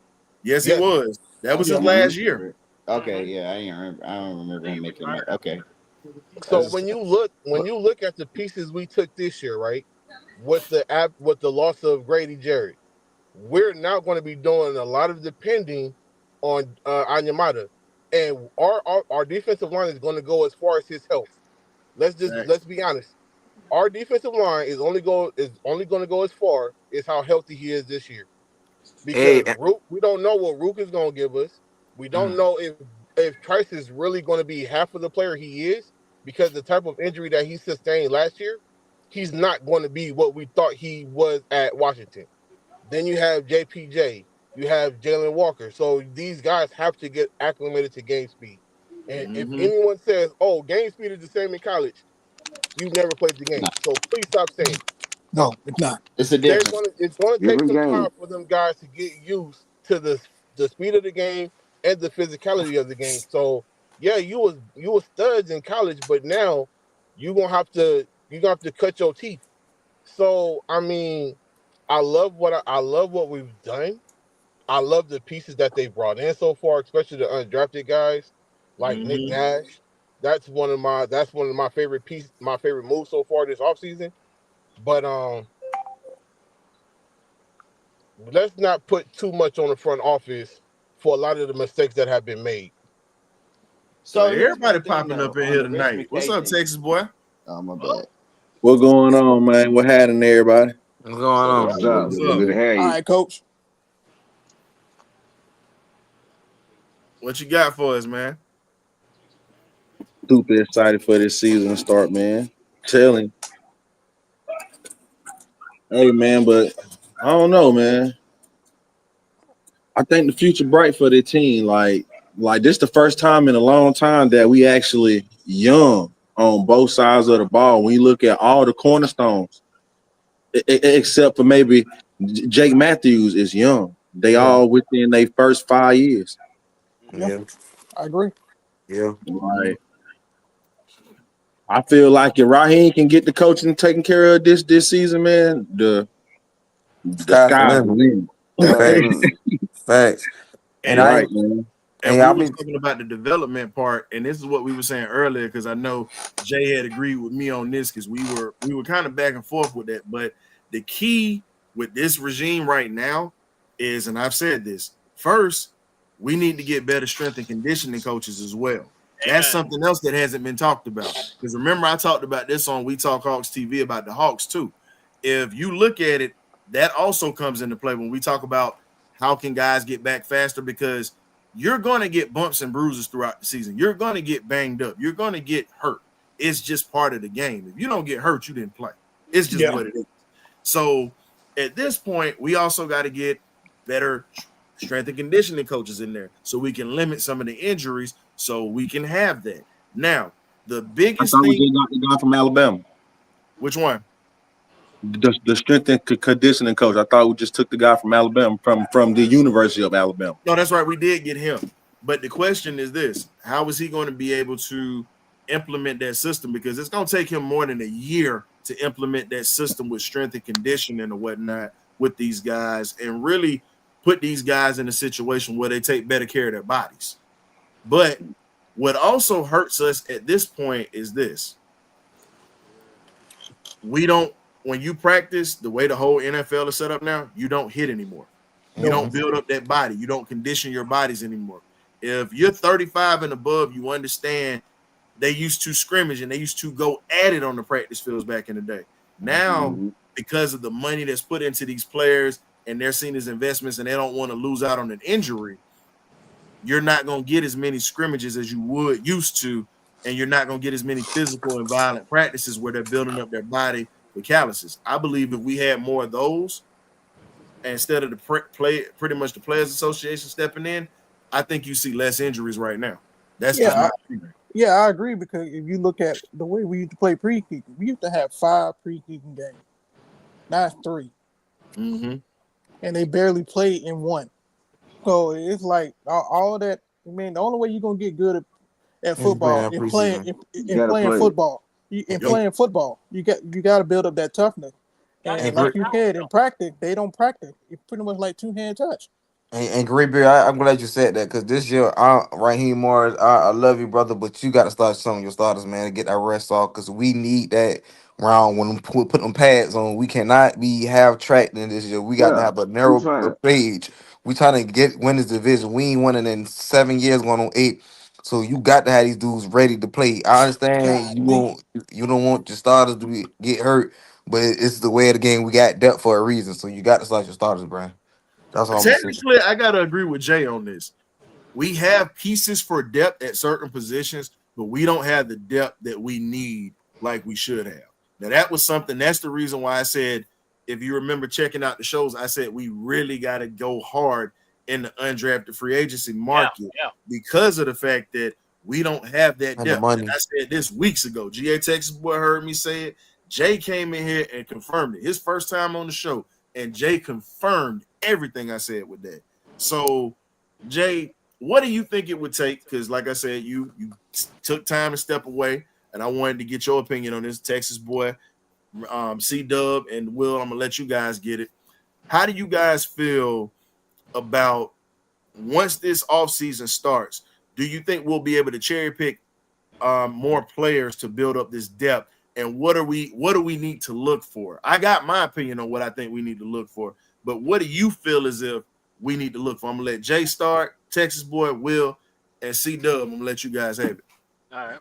Yes, he Yes. was. That was his Okay. last year. Okay, yeah, I don't remember him making that. Okay. So when you look at the pieces we took this year, right, with the loss of Grady Jarrett, we're now going to be doing a lot of depending on Anyamata, and our defensive line is going to go as far as his health. Let's be honest. Our defensive line is only going to go as far as how healthy he is this year. Hey, Because Rook, we don't know what Rook is going to give us. We don't know if Trice is really going to be half of the player he is, because the type of injury that he sustained last year, he's not going to be what we thought he was at Washington. Then you have JPJ, you have Jalen Walker. So these guys have to get acclimated to game speed. And if anyone says, "Oh, game speed is the same in college," you never played the game. No, So please stop saying it. No, it's not. it's a difference. It's gonna take Different some time game. for them guys to get used to the speed of the game and the physicality of the game. So yeah, you was studs in college, but now you're gonna have to cut your teeth. So I mean, I love what we've done. I love the pieces that they brought in so far, especially the undrafted guys like Nick Mm-hmm. Nash. That's one of my favorite moves so far this offseason. But let's not put too much on the front office for a lot of the mistakes that have been made. Well, So here's my everybody thing popping though up in on here the Rich tonight. What's up, McKay thing. Texas boy? Oh my bad. What going on, man? What happening, everybody? What's going on? What's up? What's Good up? to have All you. right, coach. What you got for us, man? Super excited for this season to start, man. Telling, hey, man, but I don't know, man. I think the future bright for the team. Like this the first time in a long time that we actually young on both sides of the ball. When you look at all the cornerstones, except for maybe Jake Matthews is young. They Yeah, all within their first 5 years. Yeah, yeah, I agree. yeah. Like I feel like if Raheem can get the coaching taken care of this season, man, the Sky's the sky's the limit. limit. Sky's the Facts, limit. facts. And And I Right, man. and and we I were be talking about the development part, and this is what we were saying earlier because I know Jay had agreed with me on this because we were kind of back and forth with that. But the key with this regime right now is, and I've said this first, we need to get better strength and conditioning coaches as well. That's Amen. something else that hasn't been talked about. Because remember, I talked about this on We Talk Hawks TV about the Hawks too. If you look at it, that also comes into play when we talk about how can guys get back faster because you're going to get bumps and bruises throughout the season. You're going to get banged up. You're going to get hurt. It's just part of the game. If you don't get hurt, you didn't play. It's just Yeah, what it is. So at this point, we also got to get better strength and conditioning coaches in there so we can limit some of the injuries so we can have that. Now, the I biggest thought we thing, just got the guy from Alabama, which one? the strength and conditioning coach. I thought we just took the guy from Alabama from the University of Alabama. No, that's right. We did get him. But the question is this: how is he going to be able to implement that system? Because it's going to take him more than a year to implement that system with strength and conditioning and whatnot with these guys and really put these guys in a situation where they take better care of their bodies. But what also hurts us at this point is this: we don't, when you practice the way the whole NFL is set up now, you don't hit anymore. You nope. don't build up that body. You don't condition your bodies anymore. If you're 35 and above, you understand they used to scrimmage and they used to go at it on the practice fields back in the day. Now, Mm-hmm. because of the money that's put into these players and they're seen as investments and they don't want to lose out on an injury, you're not going to get as many scrimmages as you would used to, and you're not going to get as many physical and violent practices where they're building up their body with calluses. I believe if we had more of those, instead of the pretty much the Players Association stepping in, I think you see less injuries right now. That's Yeah, just my opinion. yeah, I agree because if you look at the way we used to play pre-kicking, we used to have 5 pre-kicking games, not 3, Mm-hmm. and they barely played in one. So it's like all that. I mean, the only way you're gonna get good at and bring football that is playing preseason. in Gotta playing play. football. In Yep. playing football, you got to build up that toughness. Got to And And get like great, that you balance said, in though. practice, they don't practice. It's pretty much like 2-hand touch. and great beer. I'm glad you said that because this year, Raheem Morris, I love you, brother, but you got to start some of your starters, man, to get that rest off because we need that round when we put them pads on. We cannot be half tracked in this year. We got to Yeah. have a We narrow trying to. page. We trying to win this division. We ain't winning in 7 years, going on 8. So you got to have these dudes ready to play. I understand Golly. you don't want your starters to get hurt, but it's the way of the game. We got depth for a reason, so you got to start your starters, Brian. That's all I'm gonna say. Technically, I gotta agree with Jay on this. We have pieces for depth at certain positions, but we don't have the depth that we need like we should have. Now, that was something, that's the reason why I said, if you remember checking out the shows, I said we really got to go hard in the undrafted free agency Yeah, market yeah. because of the fact that we don't have that And the depth. And money. I said this weeks ago. GA Texas boy heard me say it. Jay came in here and confirmed it. His first time on the show, and Jay confirmed everything I said with that. So, Jay, what do you think it would take? Because, like I said, you took time to step away, and I wanted to get your opinion on this. Texas boy, C Dub, and Will, I'm gonna let you guys get it. How do you guys feel about once this offseason starts? Do you think we'll be able to cherry pick more players to build up this depth? And what do we need to look for? I got my opinion on what I think we need to look for, but what do you feel as if we need to look for? I'm gonna let Jay start, Texas boy, Will, and C Dub. I'm gonna let you guys have it. All right.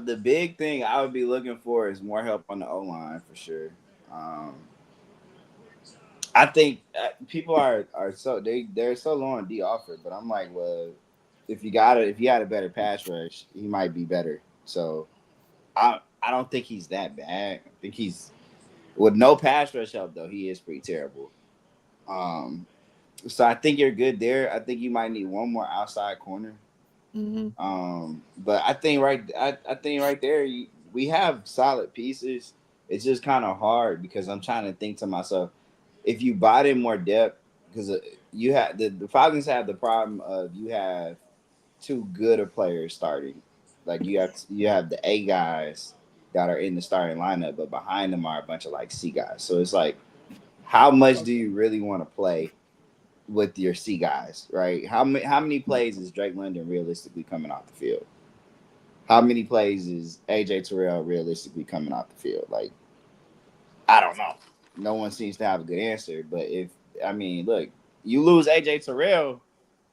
The big thing I would be looking for is more help on the O line for sure. Um, I think people are so they're so low on D offer, but I'm like, well, if you had a better pass rush, he might be better. So I don't think he's that bad. I think he's with no pass rush help though, he is pretty terrible. Um, so I think you're good there. I think you might need one more outside corner. But I think right there we have solid pieces. It's just kind of hard because I'm trying to think to myself if you bought in more depth because you have the Falcons have the problem of you have too good of players starting. Like you have the A guys that are in the starting lineup, but behind them are a bunch of like C guys. So it's like, how much do you really want to play with your C guys, right? How many plays is Drake London realistically coming off the field? How many plays is AJ Terrell realistically coming off the field? Like, I don't know. No one seems to have a good answer. But look, you lose AJ Terrell,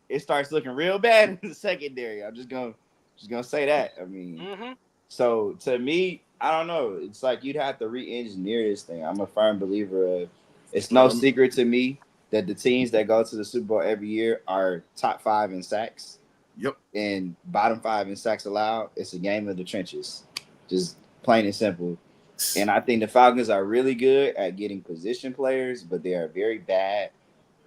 it starts looking real bad in the secondary. I'm just gonna say that. So to me, I don't know. It's like you'd have to re-engineer this thing. I'm a firm believer of. It's no secret to me that the teams that go to the Super Bowl every year are top 5 in sacks. Yep. And bottom 5 in sacks allowed. It's a game of the trenches, just plain and simple. And I think the Falcons are really good at getting position players, but they are very bad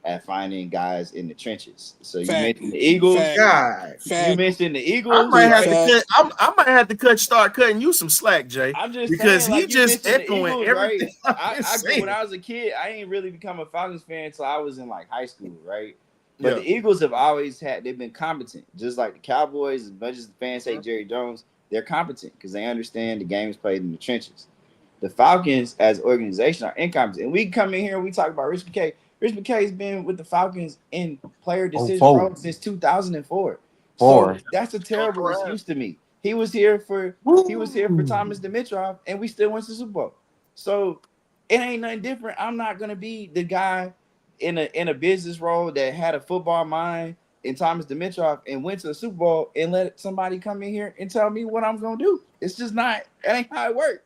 at finding guys in the trenches. So you mentioned the Eagles. You mentioned the Eagles. I might have to start cutting you some slack, Jay. I'm just because saying, like, he just echoing Eagles, everything. Right? When I was a kid, I ain't really become a Falcons fan until I was in like high school, right? But the Eagles have always they've been competent, just like the Cowboys. As much as the fans hate Jerry Jones, they're competent because they understand the game is played in the trenches. The Falcons, as an organization, are incompetent. And we come in here and we talk about Rich McKay. Rich McKay's been with the Falcons in player decision roles since 2004. So that's a terrible excuse to me. He was here for Thomas Dimitrov, and we still went to the Super Bowl. So it ain't nothing different. I'm not gonna be the guy in a business role that had a football mind in Thomas Dimitrov and went to the Super Bowl and let somebody come in here and tell me what I'm gonna do. It's just not. That ain't how it works.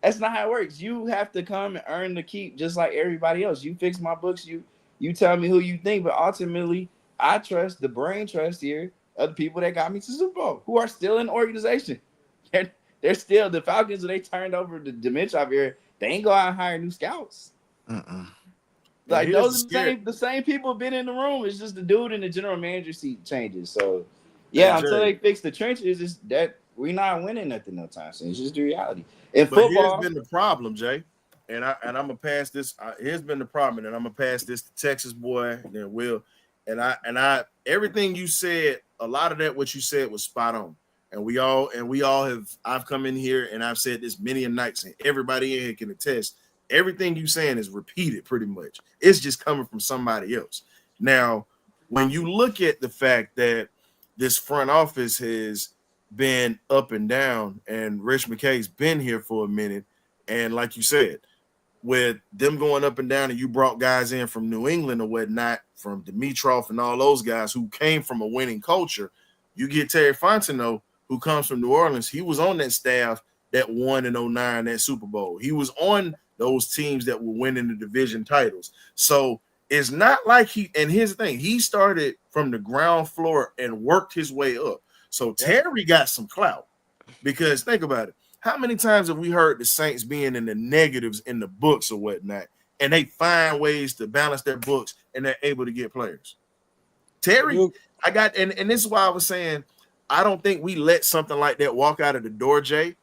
That's not how it works. You have to come and earn the keep just like everybody else. You fix my books. You tell me who you think, but ultimately, I trust the brain trust here of the people that got me to Super Bowl, who are still in the organization. They're still the Falcons. When they turned over the Dimitrov here, they ain't go out and hire new scouts. Like those are the same people been in the room. It's just the dude in the general manager seat changes. So until they fix the trenches, it's that we're not winning nothing no time soon. It's just the reality. In football, here's been the problem, Jay, and I'm gonna pass this. Here's been the problem, and I'm gonna pass this to Texas boy, and then Will, and I everything you said, a lot of that what you said was spot on, and we all have. I've come in here and I've said this many a nights, and everybody in here can attest. Everything you saying is repeated pretty much. It's just coming from somebody else. Now, when you look at the fact that this front office has been up and down, and Rich McKay's been here for a minute, and like you said, with them going up and down, and you brought guys in from New England or whatnot, from Dimitrov and all those guys who came from a winning culture. You get Terry Fontenot, who comes from New Orleans. He was on that staff that won in 09 that Super Bowl. He was on those teams that were winning the division titles. So it's not like and here's the thing, he started from the ground floor and worked his way up. So Terry got some clout, because think about it. How many times have we heard the Saints being in the negatives in the books or whatnot, and they find ways to balance their books and they're able to get players? Terry, and this is why I was saying, I don't think we let something like that walk out of the door, Jay.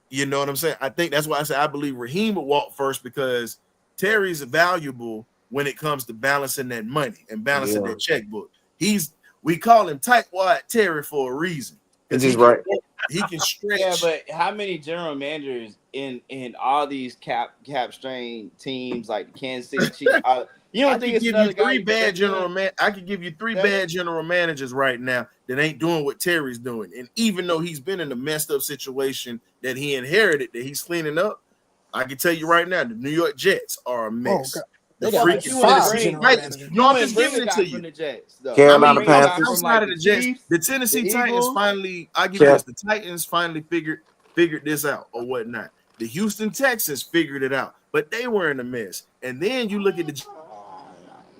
You know what I'm saying? I think that's why I said I believe Raheem would walk first, because Terry's valuable when it comes to balancing that money and balancing that checkbook. We call him Tightwad Terry for a reason. It's just right. He can Yeah, stretch. but how many general managers in all these cap strain teams like the Kansas City Chiefs? You I don't think could it's give you another guy that's doing I could give you three that? bad general managers right now that ain't doing what Terry's doing. And even though he's been in a messed up situation that he inherited, that he's cleaning up, I can tell you right now, the New York Jets are a Oh mess. God, The they Yeah, got like but freaking you wouldn't 5 Tennessee bring general Titans. managers. No, you I'm wouldn't just bring giving a it to guy you. from the Jets though. I You Carolina mean, bring a no, guy Panthers. from outside like of the the Jets, Chiefs, the the Tennessee Titans Eagles. finally, I give you Car- this, the Titans finally figured this out or whatnot. The Houston Texans figured it out, but they were in a mess. And then you look at the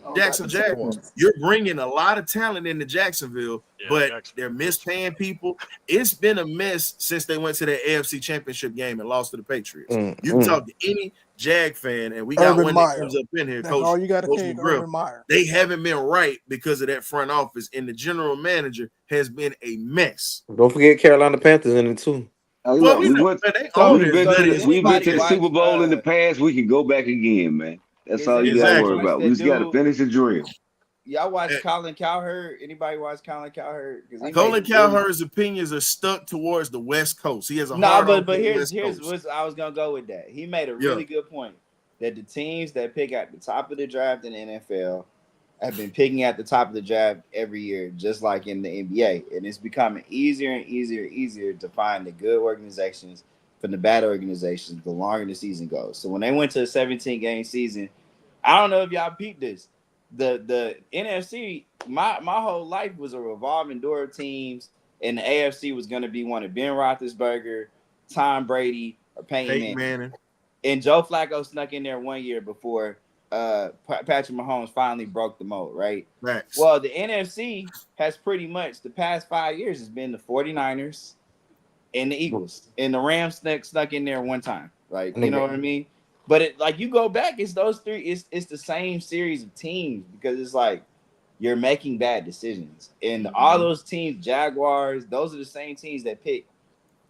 I don't know about Jackson the Jaguars. Texans. You're bringing a lot of talent into Jacksonville, Yeah, but they're Jacksonville is. mispaying people. It's been a mess since they went to the AFC Championship game and lost to the Patriots. You can talk to any Jag fan, and we got Urban one that Meyer. comes up in here, That's all you got to Coach take. McGrill. Urban Meyer. They haven't been right because of that front office, and the general manager has been a mess. Don't forget Carolina Panthers in it too. Oh, Well, look, we we know went. man, they So own We've it as been so to bloody does the. as we We've been anybody to the can. Super watch Bowl in the past. We can go back again, man. That's does all you got to anybody worry Exactly. watch about. We that just got to dude? finish the drill. Y'all watch Eh, Colin Cowherd? Anybody watch Colin Cowherd? Because he made Colin some really Cowherd's opinions are stuck towards the West Coast. He has a nah, hard on but for the here's West here's Coast. what I was gonna go with that. He made a Yeah. really good point that the teams that pick at the top of the draft in the NFL have been picking at the top of the draft every year, just like in the NBA. And it's becoming easier and easier to find the good organizations from the bad organizations the longer the season goes. So when they went to a 17 game season, I don't know if y'all peeped this. The NFC, my whole life was a revolving door of teams, and the AFC was going to be one of Ben Roethlisberger, Tom Brady, or Peyton Peyton Manning. Manning. And Joe Flacco snuck in there 1 year before Patrick Mahomes finally broke the mold, right? Max. Well, the NFC has pretty much the past 5 years has been the 49ers and the Eagles. And the Rams snuck in there one time. Like, And you know they what I mean? But it like you go back, it's those three, it's the same series of teams because it's like you're making bad decisions. And all those teams, Jaguars, those are the same teams that pick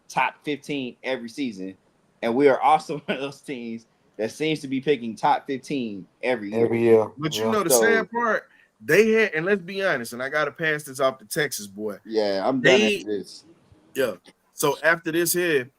top 15 every season. And we are also one of those teams that seems to be picking top 15 every year. every year. But you Yeah. know the So sad part, they had, and let's be honest, and I gotta pass this off to Texas boy. yeah, I'm done They after this. yeah. So after this here,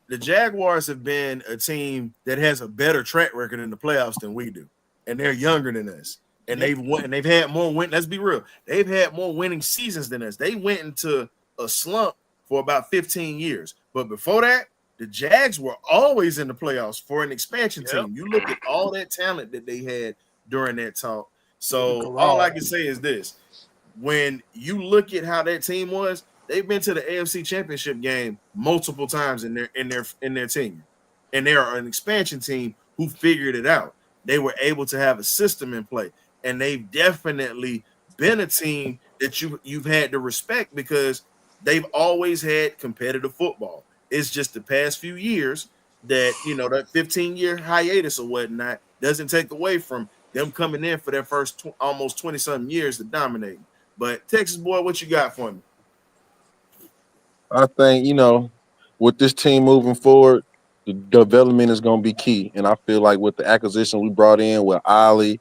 the Jaguars have been a team that has a better track record in the playoffs than we do, and they're younger than us. And they've won, and they've had more win. Let's be real, they've had more winning seasons than us. They went into a slump for about 15 years, but before that, the Jags were always in the playoffs for an expansion Yep. team. You look at all that talent that they had during that talk. The So all I garage. can say is this: when you look at how that team was, they've been to the AFC Championship game multiple times in their tenure, and they are an expansion team who figured it out. They were able to have a system in play, and they've definitely been a team that you've had to respect because they've always had competitive football. It's just the past few years that that 15-year hiatus or whatnot doesn't take away from them coming in for their first almost 20-something years to dominate. But Texas boy, what you got for me? I think, with this team moving forward, the development is going to be key. And I feel like with the acquisition we brought in with Ollie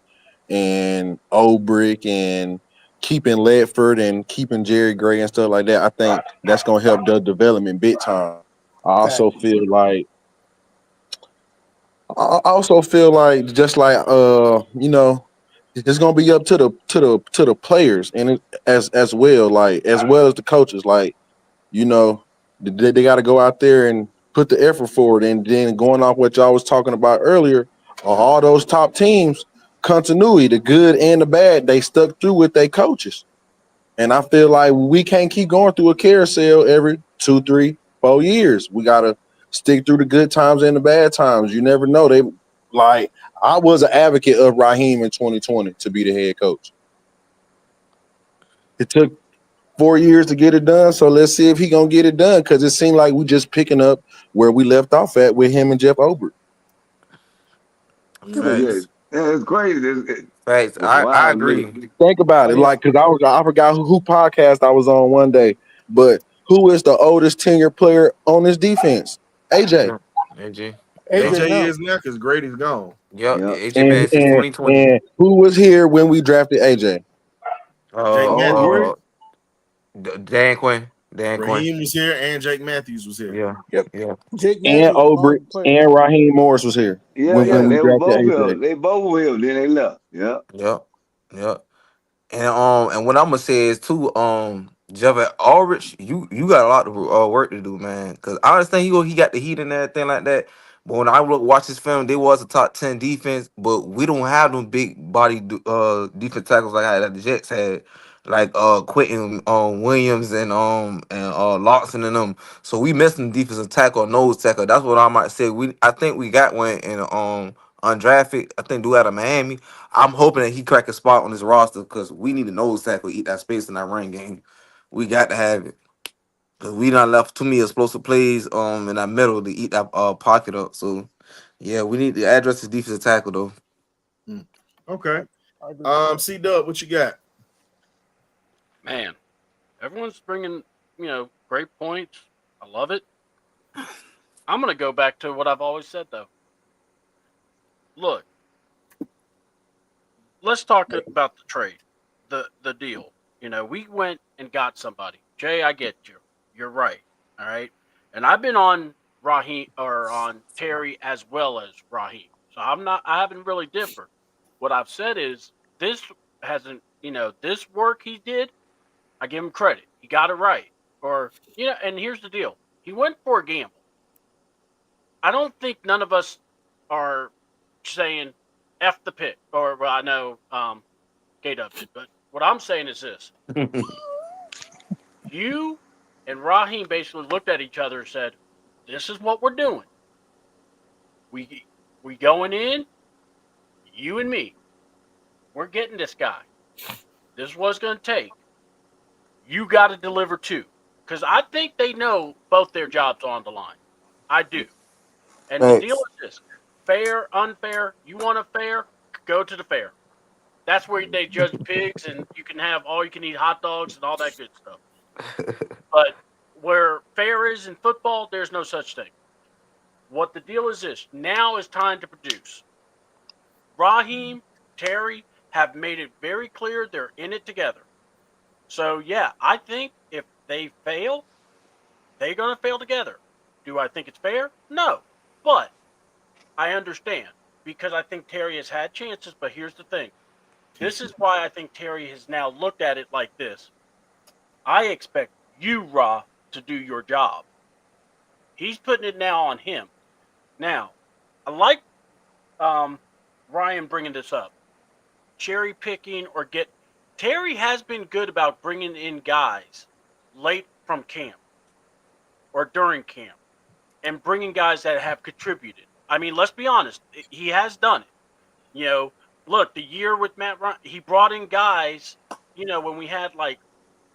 and Ulbrich and keeping Ledford and keeping Jerry Gray and stuff like that, I think that's going to help the development big time. I Fact. also feel like just like it's gonna be up to the players and as well, like as well as the coaches. Like, they got to go out there and put the effort forward. And then going off what y'all was talking about earlier, all those top teams, continuity, the good and the bad, they stuck through with their coaches. And I feel like we can't keep going through a carousel every 2, 3, 4 years. We gotta stick through the good times and the bad times. You never know. I was an advocate of Raheem in 2020 to be the head coach. It took 4 years to get it done, so let's see if he gonna get it done. Because it seemed like we just picking up where we left off at with him and Jeff Obert. Yeah, yeah, Facts. yeah, it's crazy. Facts. It's I wild to me. agree. Think about Oh it, yeah. like, because I forgot who podcast I was on one day, but who is the oldest tenured player on this defense? AJ. Yeah. AJ. Yep. AJ AJ now. is now because Grady's gone. Yep. Yeah. AJ been And since and 2020. and who was here when we drafted AJ? Jake Uh Matthews. Ulbrich, uh Dan Quinn. Dan Quinn. Raheem was here and Jake Matthews was here. Yeah, Yep. yeah, Jake And Matthews, a Ulbrich long player. and Raheem Morris was here Yeah, yeah, when we they were drafted both AJ. here. They both were here. Then they left. Yeah. yeah, yeah. And what I'm gonna say is too, Javette Ulrich, you got a lot of work to do, man. Cause I understand he got the heat and everything like that. But when I watch this film, they was a top 10 defense, but we don't have them big body defense tackles like that the Jets had, like Quentin Williams and Lawson and them. So we missing defensive tackle, nose tackle. That's what I might say. I think we got one in undrafted. I think do out of Miami. I'm hoping that he crack a spot on his roster because we need a nose tackle to eat that space in that run game. We got to have it. Cause we done left too many explosive plays in that middle to eat that pocket up. So yeah, we need to address his defensive tackle though. Okay. I agree. C Dub, what you got? Man, everyone's bringing, great points. I love it. I'm going to go back to what I've always said, though. Look, let's talk about the trade, the deal. We went and got somebody. Jay, I get you. You're right. All right. And I've been on Raheem or on Terry as well as Raheem. So I haven't really differed. What I've said is this hasn't, this work he did, I give him credit. He got it right. And here's the deal. He went for a gamble. I don't think none of us are saying F the pick. Well, I know K-Dub did, but what I'm saying is this. You and Raheem basically looked at each other and said, this is what we're doing. We going in, you and me. We're getting this guy. This is what it's going to take. You got to deliver too. Because I think they know both their jobs are on the line. I do. And the deal is this. Fair, unfair, you want a fair, go to the fair. That's where they judge pigs and you can have all you can eat hot dogs and all that good stuff. But where fair is in football, there's no such thing. What the deal is this. Now is time to produce. Raheem, Terry have made it very clear they're in it together. So, yeah, I think if they fail, they're going to fail together. Do I think it's fair? No. But I understand because I think Terry has had chances. But here's the thing. This is why I think Terry has now looked at it like this. I expect you, Ra, to do your job. He's putting it now on him. Now, I like Ryan bringing this up. Cherry picking or Terry has been good about bringing in guys late from camp or during camp and bringing guys that have contributed. I mean, let's be honest. He has done it. Look, the year with Matt Ryan, he brought in guys, when we had like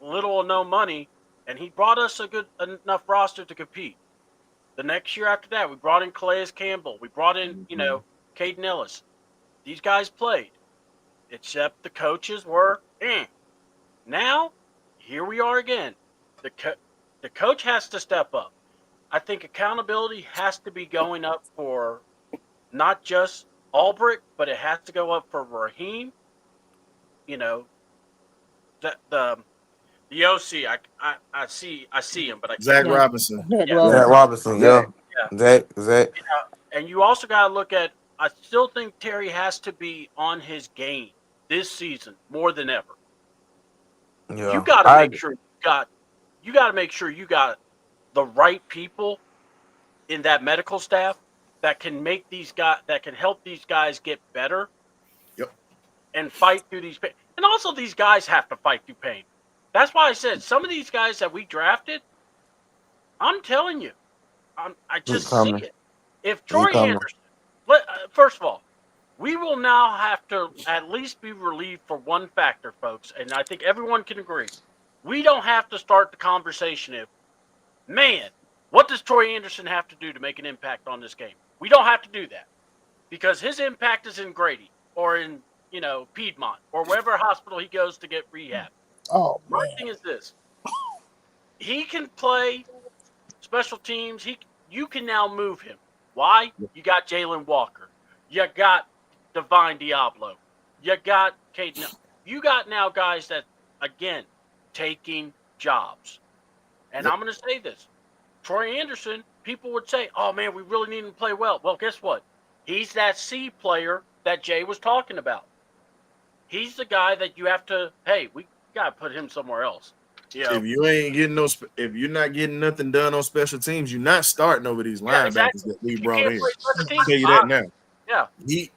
little or no money, and he brought us a good enough roster to compete. The next year after that, we brought in Calais Campbell. We brought in, Caden Ellis. These guys played, except the coaches were, Now, here we are again. The coach has to step up. I think accountability has to be going up for not just Ulbrich, but it has to go up for Raheem. The OC, I see him, but I Zach can't. Robinson. Zach Yeah. Robinson. Robinson, yeah. Zach. And you also got to look at. I still think Terry has to be on his game this season more than ever. Yeah. You got to make sure you got to make sure you got the right people in that medical staff that can help these guys get better. Yep. And fight through these pain. And also these guys have to fight through pain. That's why I said some of these guys that we drafted, I'm telling you, I just see it. If Troy Anderson, first of all, we will now have to at least be relieved for one factor, folks, and I think everyone can agree. We don't have to start the conversation if, man, what does Troy Anderson have to do to make an impact on this game? We don't have to do that because his impact is in Grady or in, Piedmont or wherever hospital he goes to get rehab. Oh, My man. thing is this. He can play special teams. You can now move him. Why? You got Jalen Walker. You got Divine Diablo. You got Caden. You got now guys that, again, taking jobs. And I'm going to say this. Troy Anderson, people would say, oh, man, we really need him to play well. Well, guess what? He's that C player that Jay was talking about. He's the guy that you have to, hey, we got to put him somewhere else. If you ain't getting if you're not getting nothing done on special teams, you're not starting over these linebackers exactly. that we You brought can't in. play special I'll teams. tell you that now. Yeah. Here's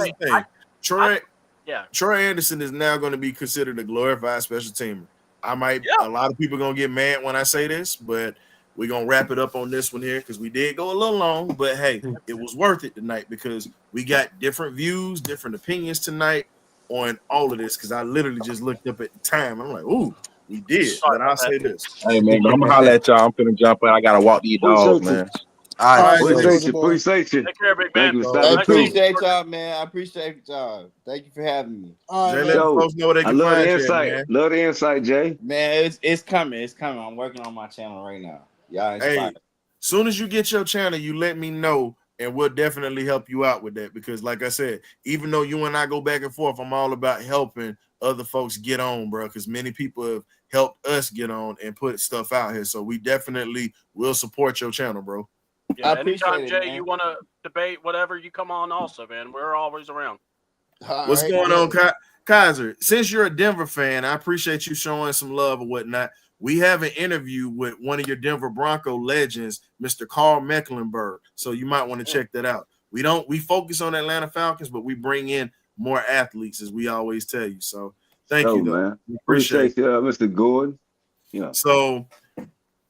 the thing. Yeah. Troy Anderson is now going to be considered a glorified special teamer. A lot of people going to get mad when I say this, but we're going to wrap it up on this one here because we did go a little long, but hey, it was worth it tonight because we got different views, different opinions tonight on all of this because I literally just looked up at the time. I'm like, ooh, we did. Sorry but I'll say this. Hey man, but I'm gonna holler at y'all. I'm finna jump in. I gotta walk these dogs, man. All right, Appreciate you. Take care, big man. Thank you for I stopping through. appreciate y'all, man. I appreciate y'all. Thank you for having me. All right, Jay, man. let the folks know where they I can love find the you, insight. man. Love the insight, Jay. Man, it's coming. It's coming. I'm working on my channel right now. Y'all inspired. Hey, soon as you get your channel, you let me know, and we'll definitely help you out with that. Because, like I said, even though you and I go back and forth, I'm all about helping other folks get on, bro. Because many people have helped us get on and put stuff out here. So we definitely will support your channel, bro. Yeah, I appreciate anytime, it, Jay, man. you want to debate, whatever, you come on also, man. We're always around. What's going on, Kaiser? Since you're a Denver fan, I appreciate you showing some love or whatnot. We have an interview with one of your Denver Bronco legends, Mr. Carl Mecklenburg. So you might want to check that out. We focus on Atlanta Falcons, but we bring in more athletes, as we always tell you. So thank you, though. Man. We Appreciate you, Mr. Gordon. Yeah. So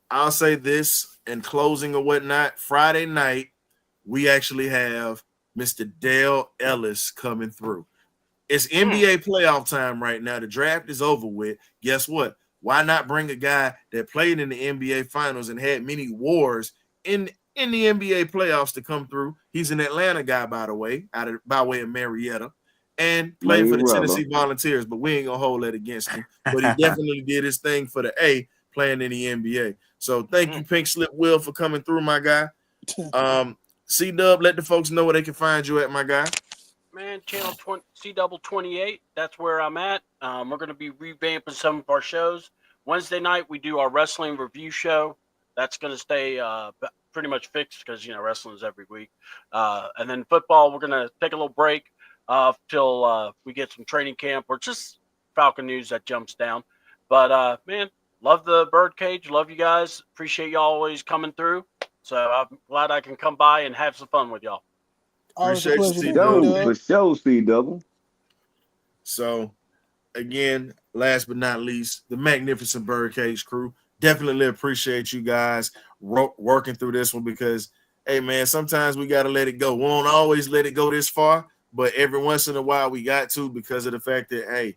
I'll say this in closing or whatnot. Friday night, we actually have Mr. Dale Ellis coming through. It's NBA playoff time right now. The draft is over with. Guess what? Why not bring a guy that played in the NBA finals and had many wars in the NBA playoffs to come through? He's an Atlanta guy, by the way, by way of Marietta, and played for the Tennessee Volunteers, but we ain't gonna hold that against him. But he definitely did his thing for the A playing in the NBA. So thank you, Pink Slip Will, for coming through, my guy. C-Dub, let the folks know where they can find you at, my guy. Man, channel C28. That's where I'm at. We're going to be revamping some of our shows. Wednesday night, we do our wrestling review show. That's going to stay pretty much fixed because, wrestling is every week. And then football, we're going to take a little break till we get some training camp or just Falcon news that jumps down. But, man, love the birdcage. Love you guys. Appreciate y'all always coming through. So I'm glad I can come by and have some fun with y'all. Appreciate you, C-Double. For sure, C-Double. So, again, last but not least, the magnificent Birdcage crew. Definitely appreciate you guys working through this one because, hey, man, sometimes we got to let it go. We won't always let it go this far, but every once in a while we got to because of the fact that, hey,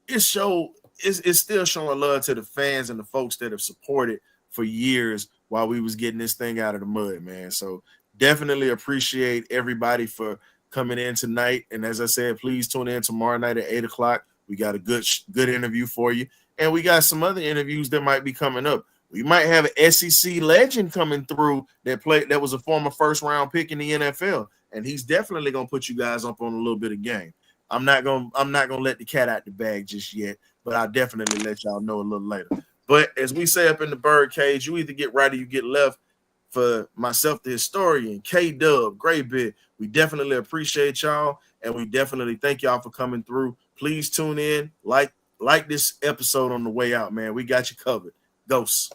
it's still showing love to the fans and the folks that have supported for years while we was getting this thing out of the mud, man. So, definitely appreciate everybody for coming in tonight. And as I said, please tune in tomorrow night at 8 o'clock. We got a good interview for you. And we got some other interviews that might be coming up. We might have an SEC legend coming through that was a former first-round pick in the NFL. And he's definitely gonna put you guys up on a little bit of game. I'm not gonna let the cat out the bag just yet, but I'll definitely let y'all know a little later. But as we say up in the Birdcage, you either get right or you get left. For myself, the historian, K-Dub, Great Bit, we definitely appreciate y'all, and we definitely thank y'all for coming through. Please tune in, like this episode on the way out, man. We got you covered. Ghosts.